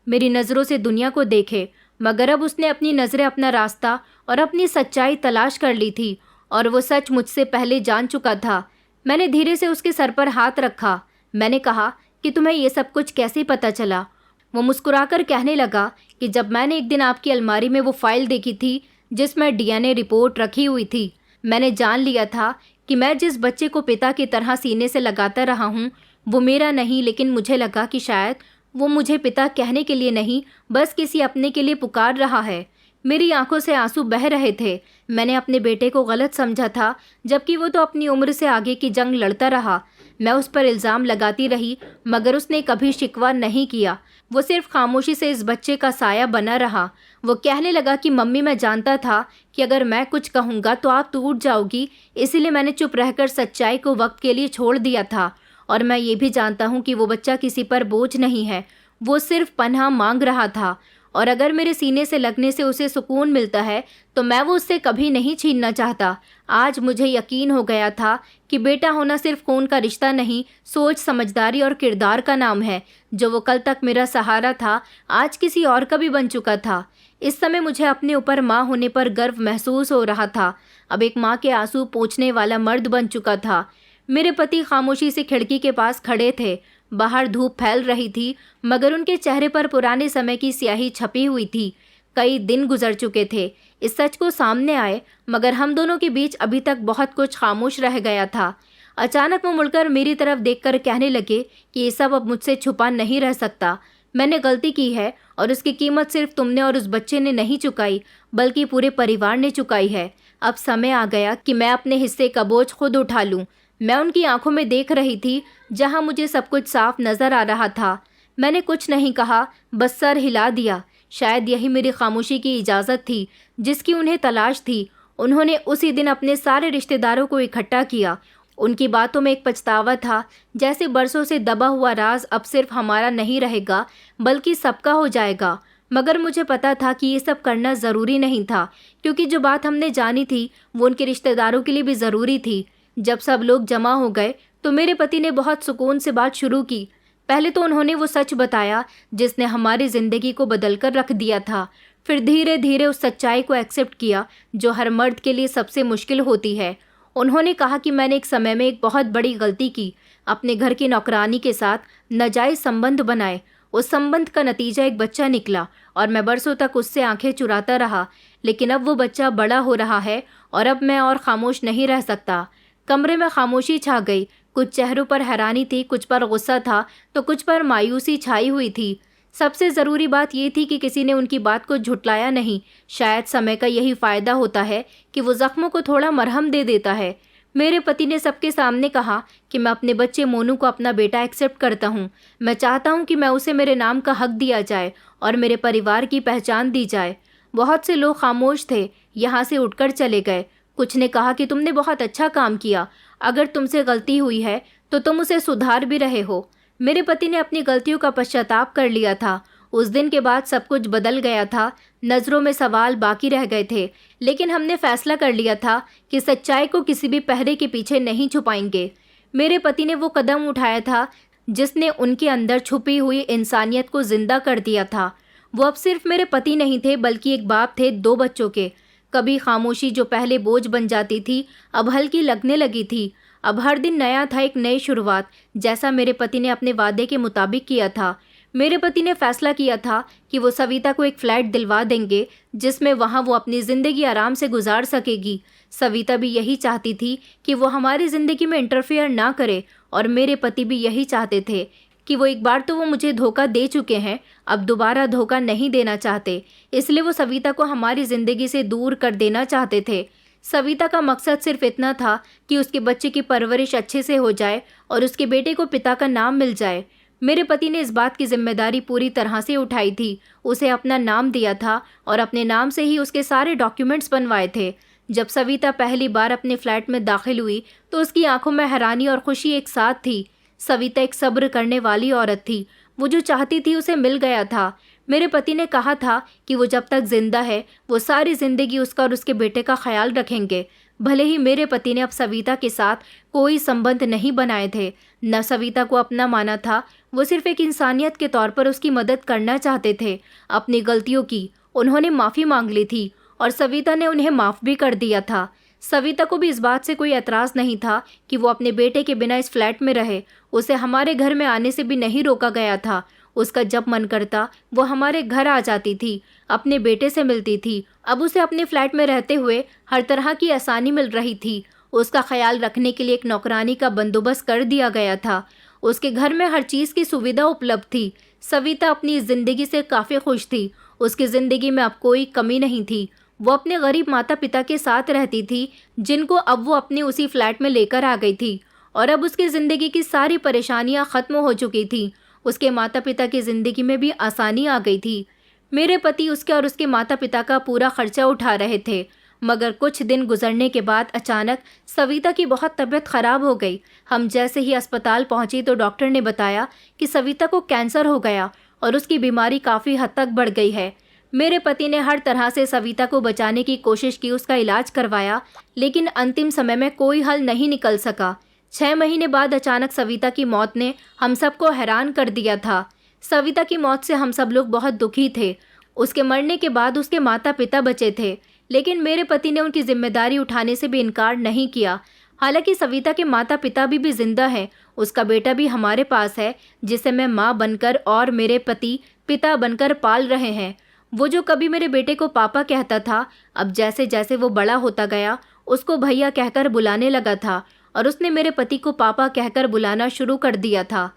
मेरी नज़रों से दुनिया को देखे। मगर अब उसने अपनी नज़रें, अपना रास्ता और अपनी सच्चाई तलाश कर ली थी, और वो सच मुझसे पहले जान चुका था। मैंने धीरे से उसके सर पर हाथ रखा। मैंने कहा कि तुम्हें ये सब कुछ कैसे पता चला? वो मुस्कुराकर कहने लगा कि जब मैंने एक दिन आपकी अलमारी में वो फाइल देखी थी जिसमें डीएनए रिपोर्ट रखी हुई थी, मैंने जान लिया था कि मैं जिस बच्चे को पिता की तरह सीने से लगाता रहा हूँ वो मेरा नहीं। लेकिन मुझे लगा कि शायद वो मुझे पिता कहने के लिए नहीं, बस किसी अपने के लिए पुकार रहा है। मेरी आंखों से आंसू बह रहे थे। मैंने अपने बेटे को गलत समझा था, जबकि वो तो अपनी उम्र से आगे की जंग लड़ता रहा। मैं उस पर इल्ज़ाम लगाती रही, मगर उसने कभी शिकवा नहीं किया। वो सिर्फ खामोशी से इस बच्चे का साया बना रहा। वो कहने लगा कि मम्मी, मैं जानता था कि अगर मैं कुछ कहूँगा तो आप टूट जाओगी, इसीलिए मैंने चुप रहकर सच्चाई को वक्त के लिए छोड़ दिया था। और मैं ये भी जानता हूँ कि वो बच्चा किसी पर बोझ नहीं है, वो सिर्फ पनाह मांग रहा था। और अगर मेरे सीने से लगने से उसे सुकून मिलता है तो मैं वो उससे कभी नहीं छीनना चाहता। आज मुझे यकीन हो गया था कि बेटा होना सिर्फ खून का रिश्ता नहीं, सोच, समझदारी और किरदार का नाम है। जो वो कल तक मेरा सहारा था, आज किसी और का भी बन चुका था। इस समय मुझे अपने ऊपर माँ होने पर गर्व महसूस हो रहा था। अब एक माँ के आंसू पोंछने वाला मर्द बन चुका था। मेरे पति खामोशी से खिड़की के पास खड़े थे। बाहर धूप फैल रही थी, मगर उनके चेहरे पर पुराने समय की स्याही छपी हुई थी। कई दिन गुजर चुके थे इस सच को सामने आए, मगर हम दोनों के बीच अभी तक बहुत कुछ खामोश रह गया था। अचानक वो मुड़कर मेरी तरफ देखकर कहने लगे कि ये सब अब मुझसे छुपा नहीं रह सकता। मैंने गलती की है और उसकी कीमत सिर्फ तुमने और उस बच्चे ने नहीं चुकाई, बल्कि पूरे परिवार ने चुकाई है। अब समय आ गया कि मैं अपने हिस्से का बोझ खुद उठा लूं। मैं उनकी आंखों में देख रही थी, जहां मुझे सब कुछ साफ नजर आ रहा था। मैंने कुछ नहीं कहा, बस सर हिला दिया। शायद यही मेरी खामोशी की इजाज़त थी जिसकी उन्हें तलाश थी। उन्होंने उसी दिन अपने सारे रिश्तेदारों को इकट्ठा किया। उनकी बातों में एक पछतावा था, जैसे बरसों से दबा हुआ राज अब सिर्फ हमारा नहीं रहेगा, बल्कि सबका हो जाएगा। मगर मुझे पता था कि ये सब करना ज़रूरी नहीं था, क्योंकि जो बात हमने जानी थी वो उनके रिश्तेदारों के लिए भी ज़रूरी थी। जब सब लोग जमा हो गए तो मेरे पति ने बहुत सुकून से बात शुरू की। पहले तो उन्होंने वो सच बताया जिसने हमारी ज़िंदगी को बदलकर रख दिया था। फिर धीरे धीरे उस सच्चाई को एक्सेप्ट किया जो हर मर्द के लिए सबसे मुश्किल होती है। उन्होंने कहा कि मैंने एक समय में एक बहुत बड़ी गलती की, अपने घर की नौकरानी के साथ नाजायज़ संबंध बनाए। उस संबंध का नतीजा एक बच्चा निकला और मैं बरसों तक उससे आंखें चुराता रहा। लेकिन अब वो बच्चा बड़ा हो रहा है और अब मैं और खामोश नहीं रह सकता। कमरे में खामोशी छा गई। कुछ चेहरों पर हैरानी थी, कुछ पर गुस्सा था, तो कुछ पर मायूसी छाई हुई थी। सबसे ज़रूरी बात यह थी कि किसी ने उनकी बात को झुटलाया नहीं। शायद समय का यही फ़ायदा होता है कि वो ज़ख्मों को थोड़ा मरहम दे देता है। मेरे पति ने सबके सामने कहा कि मैं अपने बच्चे मोनू को अपना बेटा एक्सेप्ट करता हूँ। मैं चाहता हूँ कि मैं उसे मेरे नाम का हक दिया जाए और मेरे परिवार की पहचान दी जाए। बहुत से लोग खामोश थे, यहाँ से उठकर चले गए। कुछ ने कहा कि तुमने बहुत अच्छा काम किया, अगर तुमसे गलती हुई है तो तुम उसे सुधार भी रहे हो। मेरे पति ने अपनी गलतियों का पश्चाताप कर लिया था। उस दिन के बाद सब कुछ बदल गया था। नज़रों में सवाल बाकी रह गए थे, लेकिन हमने फैसला कर लिया था कि सच्चाई को किसी भी पहरे के पीछे नहीं छुपाएंगे। मेरे पति ने वो कदम उठाया था जिसने उनके अंदर छुपी हुई इंसानियत को जिंदा कर दिया था। वो अब सिर्फ मेरे पति नहीं थे, बल्कि एक बाप थे 2 बच्चों के। कभी खामोशी जो पहले बोझ बन जाती थी, अब हल्की लगने लगी थी। अब हर दिन नया था, एक नई शुरुआत, जैसा मेरे पति ने अपने वादे के मुताबिक किया था। मेरे पति ने फैसला किया था कि वो सविता को एक फ्लैट दिलवा देंगे जिसमें वहाँ वो अपनी ज़िंदगी आराम से गुजार सकेगी। सविता भी यही चाहती थी कि वो हमारी ज़िंदगी में इंटरफेयर ना करे, और मेरे पति भी यही चाहते थे कि वो एक बार तो वो मुझे धोखा दे चुके हैं, अब दोबारा धोखा नहीं देना चाहते। इसलिए वो सविता को हमारी ज़िंदगी से दूर कर देना चाहते थे। सविता का मकसद सिर्फ इतना था कि उसके बच्चे की परवरिश अच्छे से हो जाए और उसके बेटे को पिता का नाम मिल जाए। मेरे पति ने इस बात की जिम्मेदारी पूरी तरह से उठाई थी। उसे अपना नाम दिया था और अपने नाम से ही उसके सारे डॉक्यूमेंट्स बनवाए थे। जब सविता पहली बार अपने फ्लैट में दाखिल हुई तो उसकी आंखों में हैरानी और खुशी एक साथ थी। सविता एक सब्र करने वाली औरत थी। वो जो चाहती थी उसे मिल गया था। मेरे पति ने कहा था कि वो जब तक जिंदा है वो सारी जिंदगी उसका और उसके बेटे का ख्याल रखेंगे। भले ही मेरे पति ने अब सविता के साथ कोई संबंध नहीं बनाए थे, न सविता को अपना माना था, वो सिर्फ एक इंसानियत के तौर पर उसकी मदद करना चाहते थे। अपनी गलतियों की उन्होंने माफ़ी मांग ली थी और सविता ने उन्हें माफ़ भी कर दिया था। सविता को भी इस बात से कोई एतराज़ नहीं था कि वो अपने बेटे के बिना इस फ्लैट में रहे। उसे हमारे घर में आने से भी नहीं रोका गया था। उसका जब मन करता वो हमारे घर आ जाती थी, अपने बेटे से मिलती थी। अब उसे अपने फ्लैट में रहते हुए हर तरह की आसानी मिल रही थी। उसका ख्याल रखने के लिए एक नौकरानी का बंदोबस्त कर दिया गया था। उसके घर में हर चीज़ की सुविधा उपलब्ध थी। सविता अपनी ज़िंदगी से काफ़ी खुश थी। उसकी ज़िंदगी में अब कोई कमी नहीं थी। वो अपने गरीब माता पिता के साथ रहती थी, जिनको अब वो अपने उसी फ्लैट में लेकर आ गई थी। और अब उसकी ज़िंदगी की सारी परेशानियां ख़त्म हो चुकी थी। उसके माता पिता की ज़िंदगी में भी आसानी आ गई थी। मेरे पति उसके और उसके माता पिता का पूरा खर्चा उठा रहे थे। मगर कुछ दिन गुजरने के बाद अचानक सविता की बहुत तबीयत ख़राब हो गई। हम जैसे ही अस्पताल पहुंची तो डॉक्टर ने बताया कि सविता को कैंसर हो गया और उसकी बीमारी काफ़ी हद तक बढ़ गई है। मेरे पति ने हर तरह से सविता को बचाने की कोशिश की, उसका इलाज करवाया, लेकिन अंतिम समय में कोई हल नहीं निकल सका। 6 महीने बाद अचानक सविता की मौत ने हम सबको हैरान कर दिया था। सविता की मौत से हम सब लोग बहुत दुखी थे। उसके मरने के बाद उसके माता पिता बचे थे, लेकिन मेरे पति ने उनकी जिम्मेदारी उठाने से भी इनकार नहीं किया। हालांकि सविता के माता पिता भी जिंदा हैं, उसका बेटा भी हमारे पास है, जिसे मैं माँ बनकर और मेरे पति पिता बनकर पाल रहे हैं। वो जो कभी मेरे बेटे को पापा कहता था, अब जैसे जैसे वो बड़ा होता गया उसको भैया कहकर बुलाने लगा था और उसने मेरे पति को पापा कहकर बुलाना शुरू कर दिया था।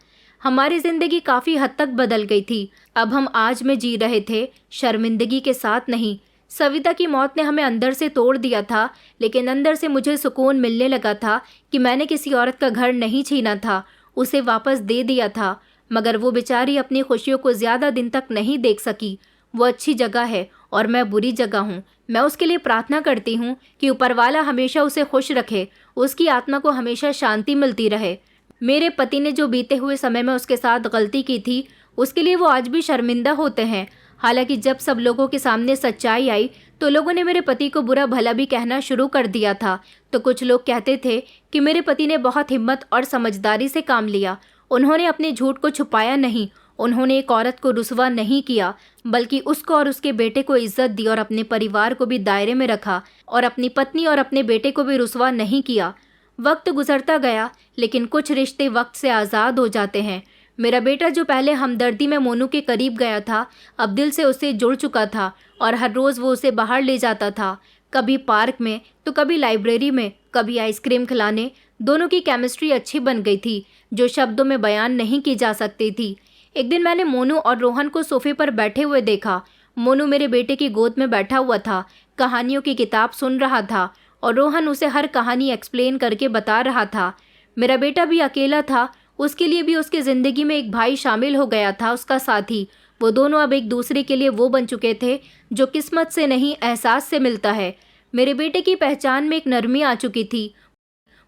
हमारी ज़िंदगी काफ़ी हद तक बदल गई थी। अब हम आज में जी रहे थे, शर्मिंदगी के साथ नहीं। सविता की मौत ने हमें अंदर से तोड़ दिया था, लेकिन अंदर से मुझे सुकून मिलने लगा था कि मैंने किसी औरत का घर नहीं छीना था, उसे वापस दे दिया था। मगर वो बेचारी अपनी खुशियों को ज़्यादा दिन तक नहीं देख सकी। वो अच्छी जगह है और मैं बुरी जगह हूँ। मैं उसके लिए प्रार्थना करती हूँ कि ऊपर वाला हमेशा उसे खुश रखे, उसकी आत्मा को हमेशा शांति मिलती रहे। मेरे पति ने जो बीते हुए समय में उसके साथ गलती की थी, उसके लिए वो आज भी शर्मिंदा होते हैं। हालांकि जब सब लोगों के सामने सच्चाई आई तो लोगों ने मेरे पति को बुरा भला भी कहना शुरू कर दिया था। तो कुछ लोग कहते थे कि मेरे पति ने बहुत हिम्मत और समझदारी से काम लिया। उन्होंने अपने झूठ को छुपाया नहीं, उन्होंने एक औरत को रुसवा नहीं किया, बल्कि उसको और उसके बेटे को इज्जत दी और अपने परिवार को भी दायरे में रखा और अपनी पत्नी और अपने बेटे को भी रुसवा नहीं किया। वक्त गुजरता गया, लेकिन कुछ रिश्ते वक्त से आज़ाद हो जाते हैं। मेरा बेटा जो पहले हमदर्दी में मोनू के करीब गया था, अब दिल से उससे जुड़ चुका था और हर रोज़ वो उसे बाहर ले जाता था, कभी पार्क में तो कभी लाइब्रेरी में, कभी आइसक्रीम खिलाने। दोनों की केमिस्ट्री अच्छी बन गई थी, जो शब्दों में बयान नहीं की जा सकती थी। एक दिन मैंने मोनू और रोहन को सोफे पर बैठे हुए देखा। मोनू मेरे बेटे की गोद में बैठा हुआ था, कहानियों की किताब सुन रहा था और रोहन उसे हर कहानी एक्सप्लेन करके बता रहा था। मेरा बेटा भी अकेला था, उसके लिए भी उसकी ज़िंदगी में एक भाई शामिल हो गया था, उसका साथी। वो दोनों अब एक दूसरे के लिए वो बन चुके थे जो किस्मत से नहीं एहसास से मिलता है। मेरे बेटे की पहचान में एक नरमी आ चुकी थी।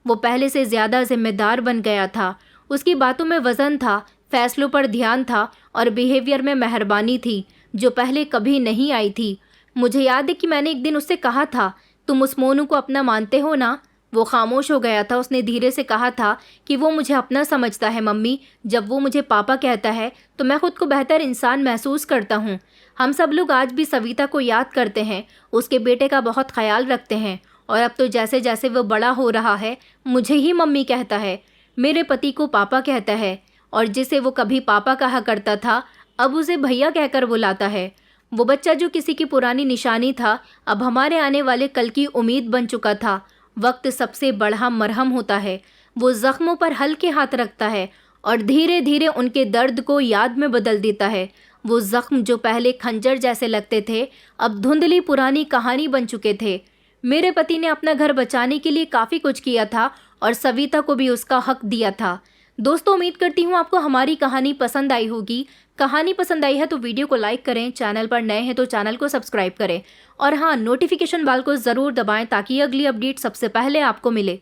वो पहले से ज़्यादा जिम्मेदार बन गया था। उसकी बातों में वज़न था, फैसलों पर ध्यान था और बिहेवियर में मेहरबानी थी, जो पहले कभी नहीं आई थी। मुझे याद है कि मैंने एक दिन उससे कहा था, तुम उस मोनू को अपना मानते हो ना? वो खामोश हो गया था। उसने धीरे से कहा था कि वो मुझे अपना समझता है मम्मी। जब वो मुझे पापा कहता है तो मैं खुद को बेहतर इंसान महसूस करता हूँ। हम सब लोग आज भी सविता को याद करते हैं, उसके बेटे का बहुत ख्याल रखते हैं और अब तो जैसे जैसे वो बड़ा हो रहा है, मुझे ही मम्मी कहता है, मेरे पति को पापा कहता है और जिसे वो कभी पापा कहा करता था, अब उसे भैया कहकर बुलाता है। वो बच्चा जो किसी की पुरानी निशानी था, अब हमारे आने वाले कल की उम्मीद बन चुका था। वक्त सबसे बड़ा मरहम होता है। वो ज़ख्मों पर हल्के हाथ रखता है और धीरे धीरे उनके दर्द को याद में बदल देता है। वो ज़ख्म जो पहले खंजर जैसे लगते थे, अब धुंधली पुरानी कहानी बन चुके थे। मेरे पति ने अपना घर बचाने के लिए काफ़ी कुछ किया था और सविता को भी उसका हक दिया था। दोस्तों, उम्मीद करती हूँ आपको हमारी कहानी पसंद आई होगी। कहानी पसंद आई है तो वीडियो को लाइक करें, चैनल पर नए हैं तो चैनल को सब्सक्राइब करें और हाँ, नोटिफिकेशन बेल को ज़रूर दबाएं ताकि अगली अपडेट सबसे पहले आपको मिले।